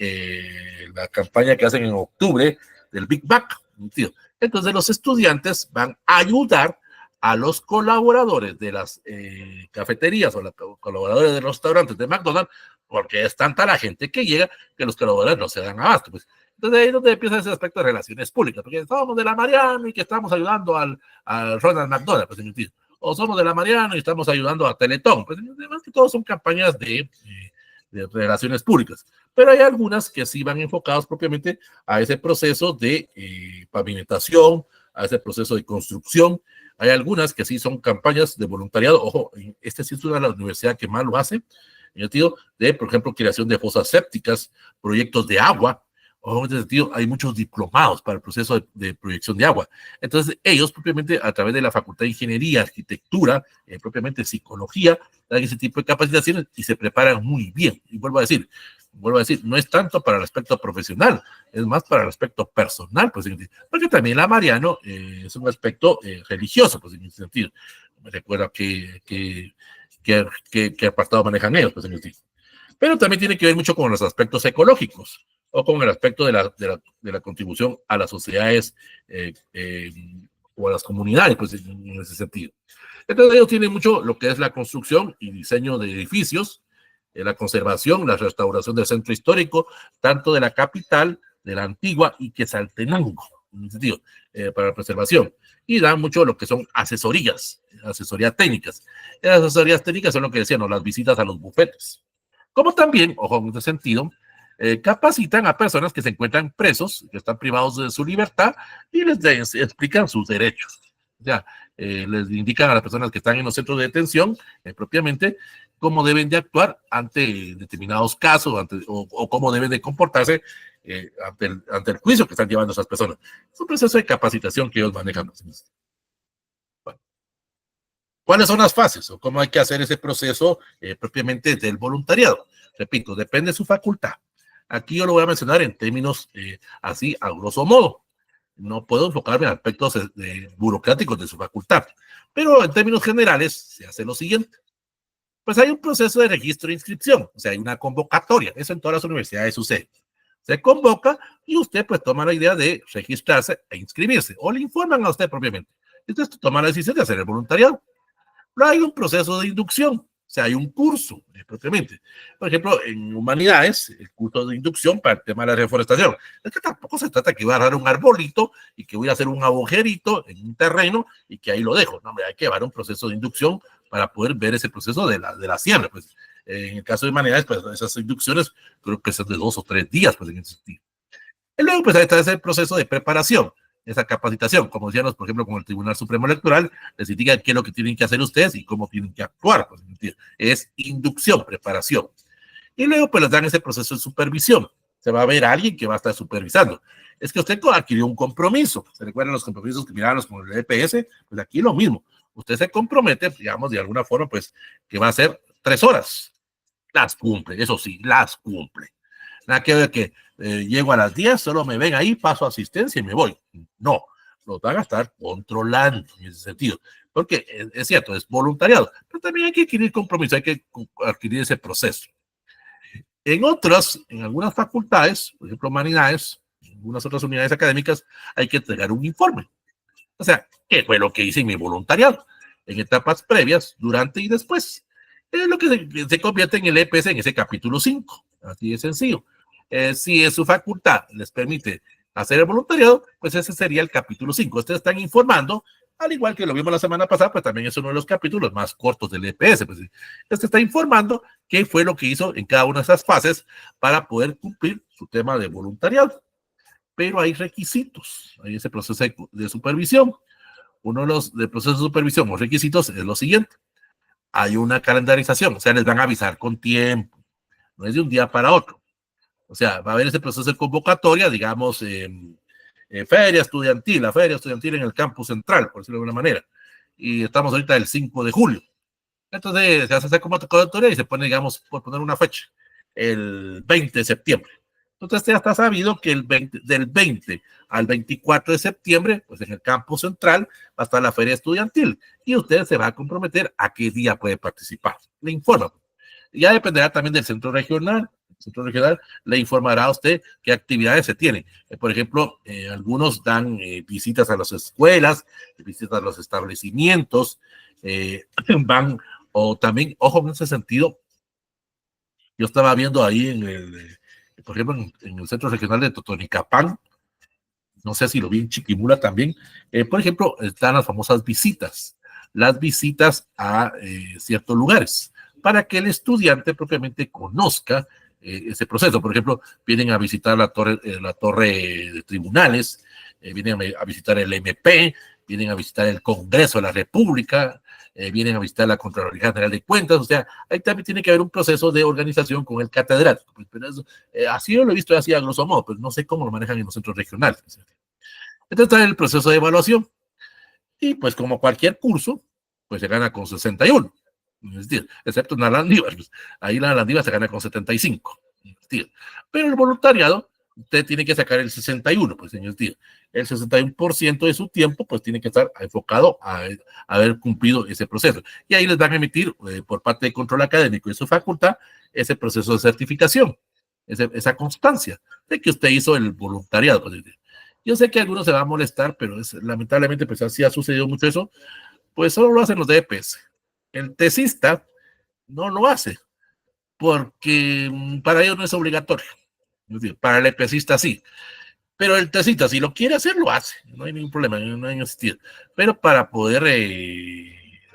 la campaña que hacen en octubre del Big Mac, Entonces los estudiantes van a ayudar a los colaboradores de las cafeterías o los colaboradores de los restaurantes de McDonald's, porque es tanta la gente que llega que los colaboradores no se dan abasto. Pues. Entonces ahí es donde empieza ese aspecto de relaciones públicas, porque somos de la Mariano y que estamos ayudando al Ronald McDonald, pues, o somos de la Mariano y estamos ayudando a Teletón. Pues además que todos son campañas de relaciones públicas, pero hay algunas que sí van enfocados propiamente a ese proceso de pavimentación, a ese proceso de construcción. Hay algunas que sí son campañas de voluntariado. Ojo, este sí es una de las universidades que más lo hace, en el sentido de, por ejemplo, creación de fosas sépticas, proyectos de agua. Ojo, en ese sentido, hay muchos diplomados para el proceso de proyección de agua. Entonces, ellos propiamente, a través de la Facultad de Ingeniería, Arquitectura, propiamente Psicología, dan ese tipo de capacitaciones y se preparan muy bien. Y vuelvo a decir, no es tanto para el aspecto profesional, es más para el aspecto personal, pues, porque también la Mariano es un aspecto religioso, pues, en ese sentido. Me recuerda qué apartado manejan ellos, pues, en ese sentido. Pero también tiene que ver mucho con los aspectos ecológicos o con el aspecto de la contribución a las sociedades o a las comunidades, pues, en ese sentido. Entonces ellos tienen mucho lo que es la construcción y diseño de edificios, la conservación, la restauración del centro histórico, tanto de la capital, de la antigua y Quetzaltenango, en ese sentido, para la preservación. Y dan mucho lo que son asesorías técnicas. Las asesorías técnicas son lo que decían, ¿no? Las visitas a los bufetes. Como también, ojo, en ese sentido, capacitan a personas que se encuentran presos, que están privados de su libertad y les explican sus derechos. O sea, les indican a las personas que están en los centros de detención propiamente cómo deben de actuar ante determinados casos o cómo deben de comportarse ante el juicio que están llevando esas personas. Es un proceso de capacitación que ellos manejan. Bueno, ¿cuáles son las fases o cómo hay que hacer ese proceso propiamente del voluntariado? Repito, depende de su facultad. Aquí yo lo voy a mencionar en términos así, a grosso modo. No puedo enfocarme en aspectos burocráticos de su facultad, pero en términos generales se hace lo siguiente. Pues hay un proceso de registro e inscripción, o sea, hay una convocatoria. Eso en todas las universidades sucede. Se convoca y usted pues toma la idea de registrarse e inscribirse, o le informan a usted propiamente. Entonces toma la decisión de hacer el voluntariado. Pero hay un proceso de inducción, o sea, hay un curso, propiamente. Por ejemplo, en humanidades, el curso de inducción para el tema de la reforestación. Es que tampoco se trata que voy a agarrar un arbolito y que voy a hacer un agujerito en un terreno y que ahí lo dejo. No, hay que llevar un proceso de inducción para poder ver ese proceso de la siembra. Pues, en el caso de humanidades, pues esas inducciones creo que son de 2 o 3 días, pues en ese sentido. Y luego, pues ahí está ese proceso de preparación, esa capacitación, como decíamos, por ejemplo, con el Tribunal Supremo Electoral, les indica qué es lo que tienen que hacer ustedes y cómo tienen que actuar. Pues, es inducción, preparación. Y luego, pues les dan ese proceso de supervisión. Se va a ver a alguien que va a estar supervisando. Es que usted adquirió un compromiso. ¿Se recuerdan los compromisos que mirábamos con el EPS? Pues aquí lo mismo. Usted se compromete, digamos, de alguna forma, pues, que va a ser 3 horas. Las cumple, eso sí, las cumple. Nada que ver que llego a las 10, solo me ven ahí, paso asistencia y me voy. No, los van a estar controlando en ese sentido. Porque es cierto, es voluntariado, pero también hay que adquirir compromiso, hay que adquirir ese proceso. En algunas facultades, por ejemplo, humanidades, en algunas otras unidades académicas, hay que entregar un informe. O sea, ¿qué fue lo que hice en mi voluntariado? En etapas previas, durante y después. Es lo que se convierte en el EPS en ese capítulo 5. Así de sencillo. Si en su facultad les permite hacer el voluntariado, pues ese sería el capítulo 5. Ustedes están informando, al igual que lo vimos la semana pasada, pues también es uno de los capítulos más cortos del EPS. Pues, usted está informando qué fue lo que hizo en cada una de esas fases para poder cumplir su tema de voluntariado. Pero hay requisitos, hay ese proceso de supervisión. Uno de los procesos de supervisión o requisitos es lo siguiente. Hay una calendarización, o sea, les van a avisar con tiempo, no es de un día para otro. O sea, va a haber ese proceso de convocatoria, digamos, feria estudiantil, la feria estudiantil en el campus central, por decirlo de alguna manera. Y estamos ahorita el 5 de julio. Entonces se hace esa convocatoria y se pone, digamos, por poner una fecha, el 20 de septiembre. Entonces ya está sabido que del 20 al 24 de septiembre, pues en el campus central va a estar la feria estudiantil y usted se va a comprometer a qué día puede participar. Le informa. Ya dependerá también del centro regional. centro regional le informará a usted qué actividades se tienen. Por ejemplo, algunos dan visitas a las escuelas, visitas a los establecimientos, van, o también, ojo, en ese sentido, yo estaba viendo ahí por ejemplo, en el centro regional de Totonicapán, no sé si lo vi en Chiquimula también, por ejemplo, están las famosas visitas, las visitas a ciertos lugares, para que el estudiante propiamente conozca ese proceso. Por ejemplo, vienen a visitar la torre de tribunales, vienen a visitar el MP, vienen a visitar el Congreso de la República, vienen a visitar la Contraloría General de Cuentas. O sea, ahí también tiene que haber un proceso de organización con el catedrático. Pero eso, así yo lo he visto así a grosso modo, pero no sé cómo lo manejan en los centros regionales. Entonces está el proceso de evaluación y pues como cualquier curso, pues se gana con 61, es decir, excepto en la Landívar, pues, ahí la Landívar se gana con 75, es decir, pero el voluntariado, usted tiene que sacar el 61, pues señor tío, el 61% de su tiempo, pues tiene que estar enfocado a haber cumplido ese proceso. Y ahí les van a emitir por parte del control académico de su facultad ese proceso de certificación, esa constancia de que usted hizo el voluntariado. Pues, yo sé que algunos se van a molestar, pero lamentablemente, pues así ha sucedido mucho eso, pues solo lo hacen los de EPS. El tesista no lo hace, porque para ellos no es obligatorio. Es decir, para el EPSista sí, pero el tesista, si lo quiere hacer, lo hace, no hay ningún problema, no hay sentido. Pero para poder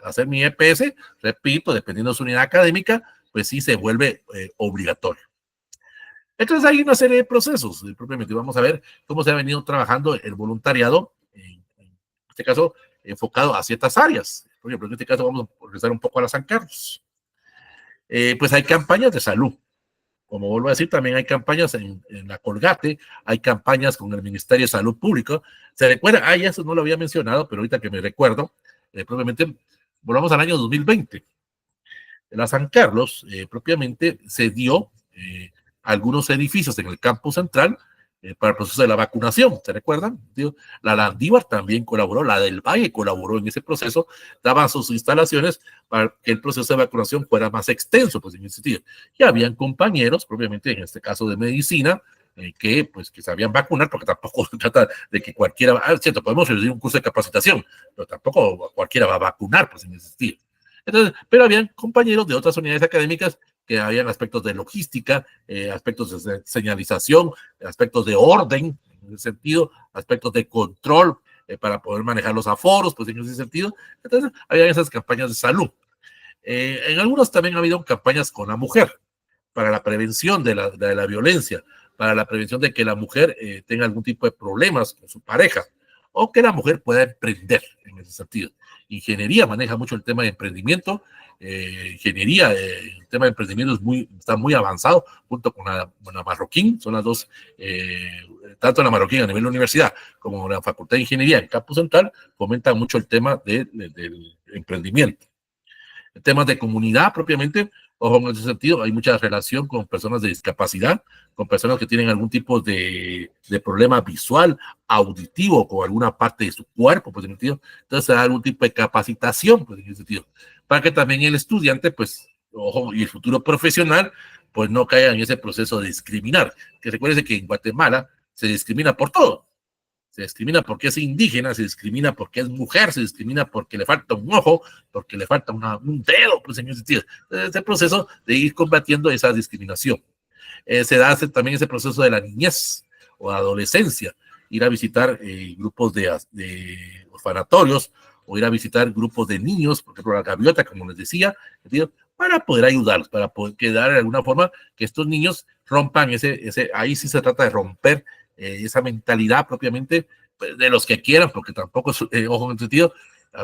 hacer mi EPS, repito, dependiendo de su unidad académica, pues sí se vuelve obligatorio. Entonces hay una serie de procesos, propiamente vamos a ver cómo se ha venido trabajando el voluntariado, en este caso enfocado a ciertas áreas. Por ejemplo, en este caso vamos a regresar un poco a la San Carlos. Pues hay campañas de salud. Como vuelvo a decir, también hay campañas en la Colgate, hay campañas con el Ministerio de Salud Pública. ¿Se recuerda? Eso no lo había mencionado, pero ahorita que me recuerdo, propiamente, volvamos al año 2020. En la San Carlos, propiamente, se dio algunos edificios en el campus central para el proceso de la vacunación, ¿se recuerdan? La Landívar también colaboró, la del Valle colaboró en ese proceso, daban sus instalaciones para que el proceso de vacunación fuera más extenso, pues en ese sentido. Y habían compañeros, propiamente en este caso de medicina, que sabían vacunar, porque tampoco se trata de que cualquiera, cierto, podemos recibir un curso de capacitación, pero tampoco cualquiera va a vacunar, pues en ese sentido. Entonces, pero habían compañeros de otras unidades académicas que habían aspectos de logística, aspectos de señalización, aspectos de orden, en ese sentido, aspectos de control para poder manejar los aforos, pues en ese sentido. Entonces, había esas campañas de salud. En algunos también ha habido campañas con la mujer para la prevención de la violencia, para la prevención de que la mujer tenga algún tipo de problemas con su pareja o que la mujer pueda emprender en ese sentido. Ingeniería maneja mucho el tema de emprendimiento. Ingeniería, el tema de emprendimiento está muy avanzado junto con la Marroquín, son las dos, tanto la Marroquín a nivel de universidad como la Facultad de Ingeniería en Campus Central, fomentan mucho el tema del emprendimiento. Temas de comunidad propiamente, ojo, en ese sentido, hay mucha relación con personas de discapacidad, con personas que tienen algún tipo de problema visual, auditivo, con alguna parte de su cuerpo, pues en ese sentido. Entonces, se da algún tipo de capacitación, pues en ese sentido, para que también el estudiante, pues, ojo, y el futuro profesional, pues no caiga en ese proceso de discriminar. Que recuerde que en Guatemala se discrimina por todo. Se discrimina porque es indígena, se discrimina porque es mujer, se discrimina porque le falta un ojo, porque le falta un dedo, pues en ese sentido. Ese proceso de ir combatiendo esa discriminación. Se da también ese proceso de la niñez o adolescencia, ir a visitar grupos de orfanatorios o ir a visitar grupos de niños, por ejemplo, la gaviota, como les decía, para poder ayudarlos, para poder quedar de alguna forma que estos niños rompan ahí sí se trata de romper esa mentalidad propiamente de los que quieran, porque tampoco, ojo en el sentido,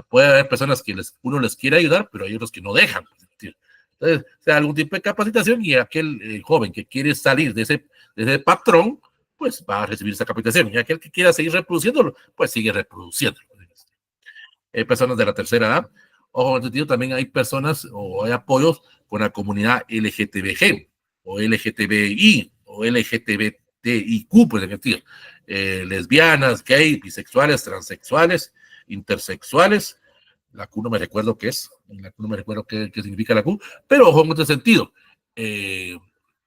puede haber personas que uno les quiere ayudar, pero hay otros que no dejan. Entonces, sea algún tipo de capacitación y aquel joven que quiere salir de ese patrón, pues va a recibir esa capacitación. Y aquel que quiera seguir reproduciéndolo, pues sigue reproduciéndolo. Hay personas de la tercera edad. Ojo, en el sentido, también hay personas o hay apoyos con la comunidad LGTBG o LGTBI o LGTBTIQ, pues en el sentido. Lesbianas, gay, bisexuales, transexuales, intersexuales. La Q no me recuerdo qué es, la Q no me recuerdo qué significa la Q, pero ojo en este sentido.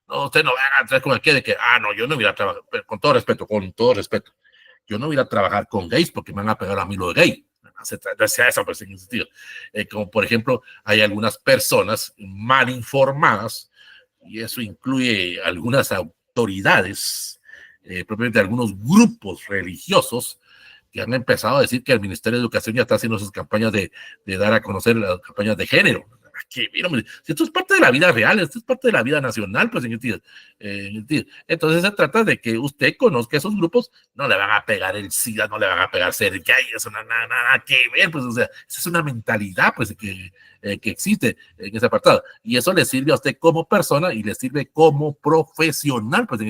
No, usted no va a entrar con aquel de que, no, yo no voy a trabajar, con todo respeto, yo no voy a trabajar con gays porque me van a pegar a mí lo de gay. No sea eso, pues, en ese sentido. Como por ejemplo, hay algunas personas mal informadas, y eso incluye algunas autoridades, propiamente algunos grupos religiosos, que han empezado a decir que el Ministerio de Educación ya está haciendo sus campañas de dar a conocer las campañas de género. Que, mira, hombre, si esto es parte de la vida real, esto es parte de la vida nacional, pues, entonces se trata de que usted conozca esos grupos, no le van a pegar el SIDA, no le van a pegar ser gay, eso nada que ver, pues, o sea, esa es una mentalidad, pues, que existe en ese apartado, y eso le sirve a usted como persona y le sirve como profesional, pues,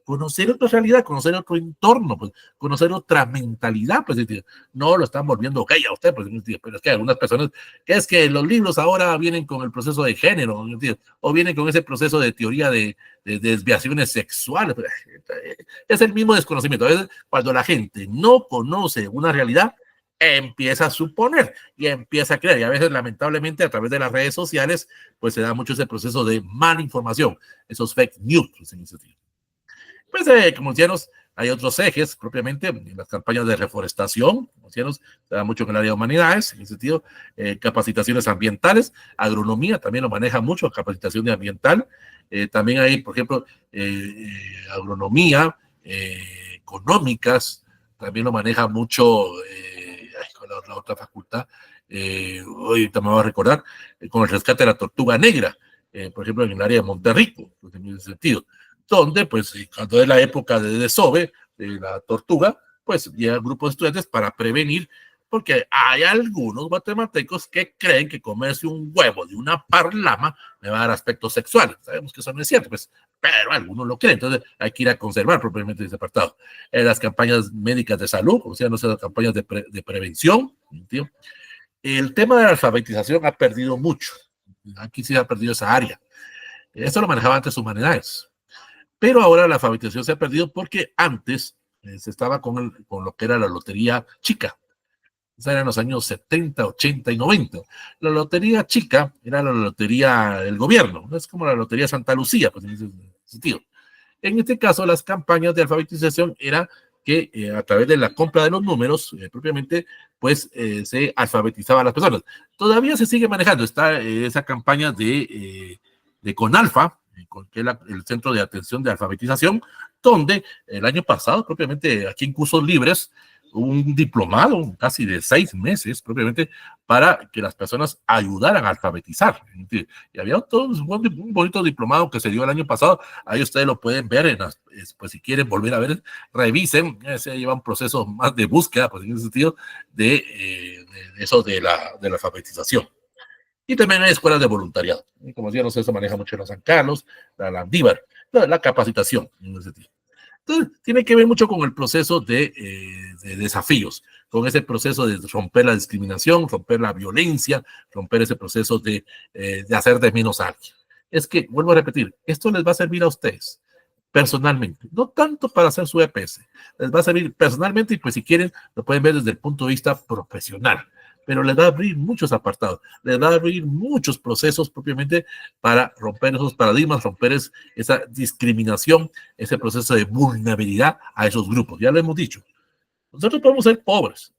conocer otra realidad, conocer otro entorno, pues, conocer otra mentalidad, pues, no lo están volviendo gay a usted, pues, pero es que hay algunas personas que es que los libros ahora vienen con el proceso de género, o vienen con ese proceso de teoría de desviaciones sexuales. Es el mismo desconocimiento. A veces, cuando la gente no conoce una realidad, empieza a suponer y empieza a creer. Y a veces, lamentablemente, a través de las redes sociales, pues se da mucho ese proceso de mala información, esos fake news. Pues, como decíamos, hay otros ejes, propiamente, en las campañas de reforestación, como decíamos, se da mucho en el área de humanidades, en ese sentido, capacitaciones ambientales, agronomía, también lo maneja mucho, capacitación de ambiental, también hay, por ejemplo, agronomía, económicas, también lo maneja mucho, con la otra facultad, hoy también me voy a recordar, con el rescate de la tortuga negra, por ejemplo, en el área de Monterrico, pues, en ese sentido donde, pues, cuando es la época de desove, de la tortuga, pues llega el grupo de estudiantes para prevenir, porque hay algunos guatemaltecos que creen que comerse un huevo de una parlama me va a dar aspectos sexuales. Sabemos que eso no es cierto, pues, pero algunos lo creen, entonces hay que ir a conservar propiamente ese apartado. Las campañas médicas de salud, o sea, no sé, las campañas de prevención, ¿entiendes? El tema de la alfabetización ha perdido mucho. Aquí sí ha perdido esa área. Esto lo manejaba antes humanidades. Pero ahora la alfabetización se ha perdido porque antes se estaba con lo que era la lotería chica. Esa era en los años 70, 80 y 90. La lotería chica era la lotería del gobierno, no es como la lotería Santa Lucía, pues en ese sentido. En este caso, las campañas de alfabetización era que a través de la compra de los números, propiamente, pues se alfabetizaba a las personas. Todavía se sigue manejando, está esa campaña de Conalfa, que es el Centro de Atención de Alfabetización, donde el año pasado, propiamente aquí en cursos libres, hubo un diplomado casi de 6 meses, propiamente, para que las personas ayudaran a alfabetizar. Y había todo un bonito diplomado que se dio el año pasado. Ahí ustedes lo pueden ver, pues si quieren volver a ver, revisen. Se lleva un proceso más de búsqueda, pues en ese sentido, de eso de la alfabetización. Y también hay escuelas de voluntariado. Como decía, no sé, se maneja mucho en los San Carlos, la Landívar, la capacitación en ese sentido. Entonces, tiene que ver mucho con el proceso de desafíos, con ese proceso de romper la discriminación, romper la violencia, romper ese proceso de hacer de menos a alguien. Es que, vuelvo a repetir, esto les va a servir a ustedes personalmente, no tanto para hacer su EPS, les va a servir personalmente y pues si quieren lo pueden ver desde el punto de vista profesional, pero les va a abrir muchos apartados, les va a abrir muchos procesos propiamente para romper esos paradigmas, romper esa discriminación, ese proceso de vulnerabilidad a esos grupos. Ya lo hemos dicho, nosotros podemos ser pobres,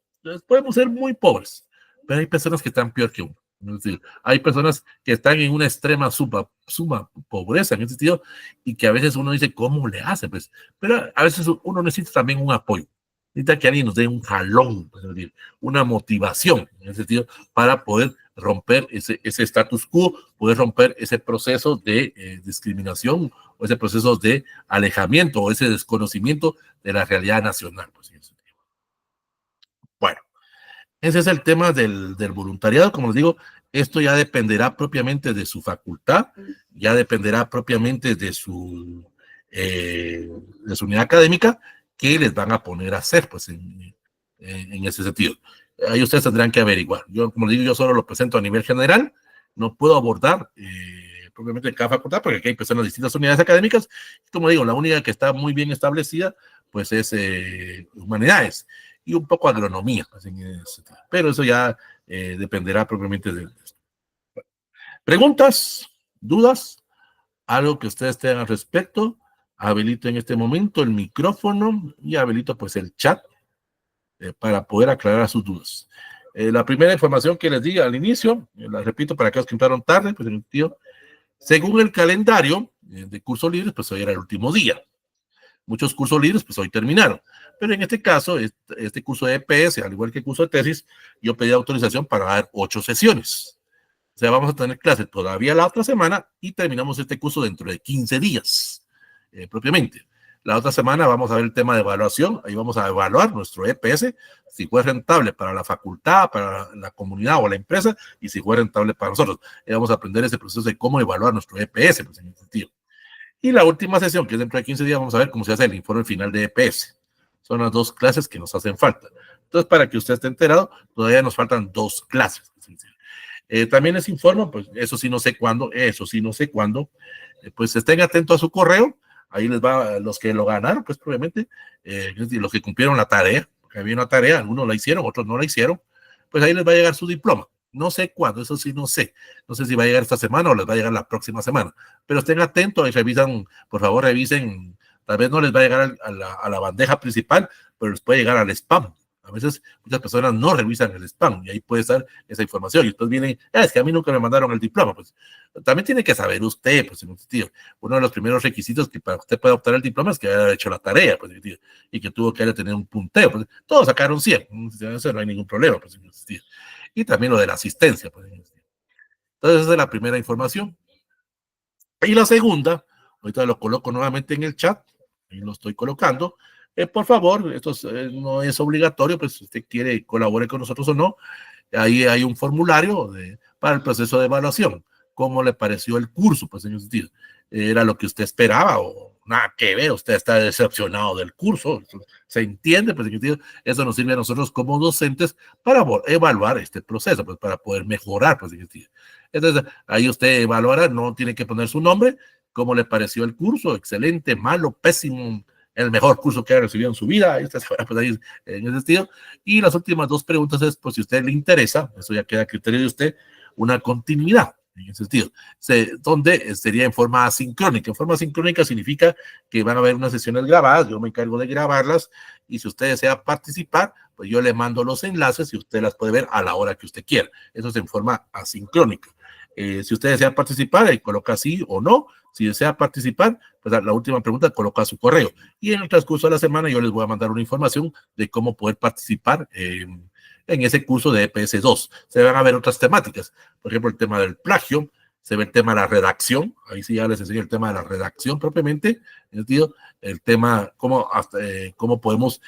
podemos ser muy pobres, pero hay personas que están peor que uno. Es decir, hay personas que están en una extrema suma pobreza en ese sentido y que a veces uno dice, ¿cómo le hace? Pues, pero a veces uno necesita también un apoyo. Necesita que alguien nos dé un jalón, pues, es decir, una motivación en ese sentido para poder romper ese status quo, poder romper ese proceso de discriminación o ese proceso de alejamiento o ese desconocimiento de la realidad nacional. Pues, bueno, ese es el tema del voluntariado. Como les digo, esto ya dependerá propiamente de su facultad, ya dependerá propiamente de su unidad académica, que les van a poner a hacer, pues, en ese sentido. Ahí ustedes tendrán que averiguar. Yo, como les digo, yo solo lo presento a nivel general, no puedo abordar propiamente cada facultad, porque aquí hay personas de distintas unidades académicas. Como digo, la única que está muy bien establecida, pues, es humanidades y un poco agronomía. Pero eso ya dependerá propiamente de esto. Preguntas, dudas. Algo que ustedes tengan al respecto, habilito en este momento el micrófono y habilito pues el chat para poder aclarar sus dudas. La primera información que les di al inicio, la repito para aquellos que entraron tarde, pues en el sentido, según el calendario de cursos libres, pues hoy era el último día. Muchos cursos libres, pues hoy terminaron. Pero en este caso, este curso de EPS, al igual que el curso de tesis, yo pedí autorización para dar 8 sesiones. O sea, vamos a tener clases todavía la otra semana y terminamos este curso dentro de 15 días, propiamente. La otra semana vamos a ver el tema de evaluación. Ahí vamos a evaluar nuestro EPS, si fue rentable para la facultad, para la comunidad o la empresa, y si fue rentable para nosotros. Y vamos a aprender ese proceso de cómo evaluar nuestro EPS, pues en ese sentido. Y la última sesión, que es dentro de 15 días, vamos a ver cómo se hace el informe final de EPS. Son las 2 clases que nos hacen falta. Entonces, para que usted esté enterado, todavía nos faltan 2 clases. También les informo, pues eso sí no sé cuándo, pues estén atentos a su correo, ahí les va los que lo ganaron, pues probablemente, los que cumplieron la tarea, porque había una tarea, algunos la hicieron, otros no la hicieron, pues ahí les va a llegar su diploma. No sé cuándo, eso sí no sé. No sé si va a llegar esta semana o les va a llegar la próxima semana. Pero estén atentos y revisan, por favor, revisen. Tal vez no les va a llegar a la bandeja principal, pero les puede llegar al spam. A veces muchas personas no revisan el spam y ahí puede estar esa información. Y después vienen, es que a mí nunca me mandaron el diploma. Pues también tiene que saber usted, pues en un sentido, uno de los primeros requisitos que para usted pueda obtener el diploma es que haya hecho la tarea, pues, y que tuvo que tener un punteo. Pues, todos sacaron 100, eso no hay ningún problema, pues en un sentido. Y también lo de la asistencia, pues. Entonces, esa es la primera información. Y la segunda, ahorita lo coloco nuevamente en el chat, y lo estoy colocando. Por favor, esto no es obligatorio, pues si usted quiere colaborar con nosotros o no, ahí hay un formulario para el proceso de evaluación. ¿Cómo le pareció el curso? Pues en ese sentido, ¿era lo que usted esperaba o nada que ver? Usted está decepcionado del curso. ¿Se entiende? Pues en ese sentido, eso nos sirve a nosotros como docentes para evaluar este proceso, pues para poder mejorar. Pues en ese sentido. Entonces, ahí usted evaluará, no tiene que poner su nombre, cómo le pareció el curso, excelente, malo, pésimo, el mejor curso que ha recibido en su vida, pues ahí en ese sentido. Y las últimas 2 preguntas es, pues si a usted le interesa, eso ya queda a criterio de usted, una continuidad, en ese sentido, donde sería en forma asincrónica. En forma asincrónica significa que van a haber unas sesiones grabadas, yo me encargo de grabarlas, y si usted desea participar, pues yo le mando los enlaces y usted las puede ver a la hora que usted quiera. Eso es en forma asincrónica. Si usted desea participar, ahí coloca sí o no. Si desea participar, pues la última pregunta coloca su correo. Y en el transcurso de la semana yo les voy a mandar una información de cómo poder participar en ese curso de EPS2. Se van a ver otras temáticas. Por ejemplo, el tema del plagio, se ve el tema de la redacción. Ahí sí ya les enseño el tema de la redacción propiamente. El tema, cómo podemos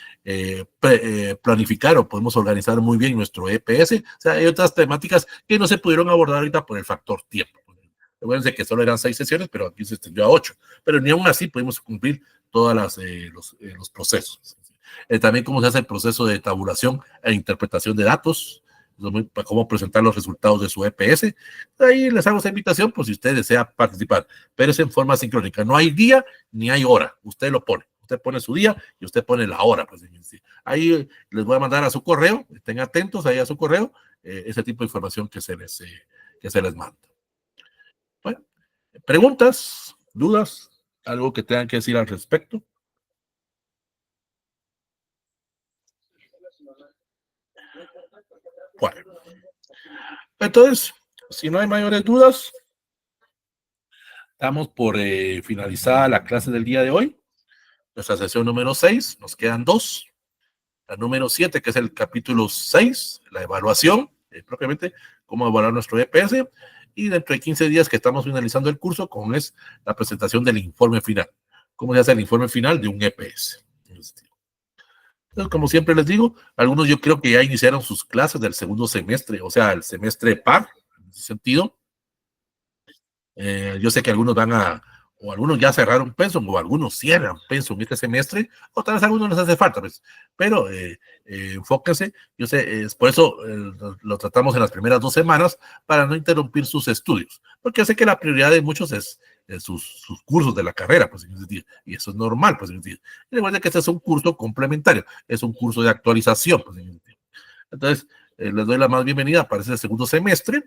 planificar o podemos organizar muy bien nuestro EPS. O sea, hay otras temáticas que no se pudieron abordar ahorita por el factor tiempo. Recuerden que solo eran 6 sesiones, pero aquí se extendió a 8. Pero ni aún así pudimos cumplir todos los procesos. También cómo se hace el proceso de tabulación e interpretación de datos, cómo presentar los resultados de su EPS. Ahí les hago esa invitación por si usted desea participar, pero es en forma sincrónica. No hay día ni hay hora. Usted lo pone. Usted pone su día y usted pone la hora. Pues, ahí les voy a mandar a su correo. Estén atentos ahí a su correo ese tipo de información que se les manda. Bueno, preguntas, dudas, algo que tengan que decir al respecto. Bueno, entonces, si no hay mayores dudas, estamos por finalizada la clase del día de hoy. Nuestra sesión número 6, nos quedan 2. La número 7, que es el capítulo 6, la evaluación, propiamente, cómo evaluar nuestro EPS. Y dentro de 15 días que estamos finalizando el curso, con es la presentación del informe final. ¿Cómo se hace el informe final de un EPS? Entonces, como siempre les digo, algunos yo creo que ya iniciaron sus clases del segundo semestre, o sea, el semestre par, en ese sentido. Yo sé que algunos o algunos ya cerraron Pensum, o algunos cierran Pensum este semestre, o tal vez a algunos les hace falta, pues, pero enfóquense. Yo sé, es por eso lo tratamos en las primeras 2 semanas, para no interrumpir sus estudios, porque yo sé que la prioridad de muchos es sus cursos de la carrera, pues, y eso es normal, pues, y recuerden que este es un curso complementario, es un curso de actualización, pues, entonces, les doy la más bienvenida para ese segundo semestre.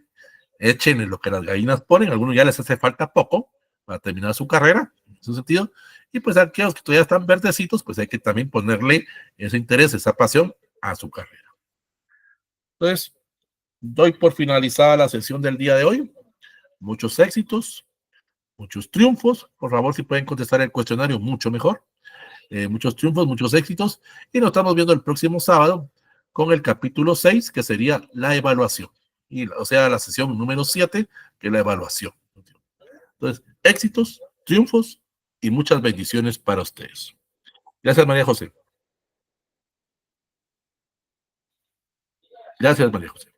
Échenle lo que las gallinas ponen, a algunos ya les hace falta poco, para terminar su carrera, en ese sentido. Y pues aquellos que todavía están verdecitos, pues hay que también ponerle ese interés, esa pasión a su carrera. Entonces, doy por finalizada la sesión del día de hoy. Muchos éxitos, muchos triunfos. Por favor, si pueden contestar el cuestionario, mucho mejor. Muchos triunfos, muchos éxitos. Y nos estamos viendo el próximo sábado con el capítulo 6, que sería la evaluación. Y, o sea, la sesión número 7, que es la evaluación. Entonces, éxitos, triunfos y muchas bendiciones para ustedes. Gracias, María José. Gracias, María José.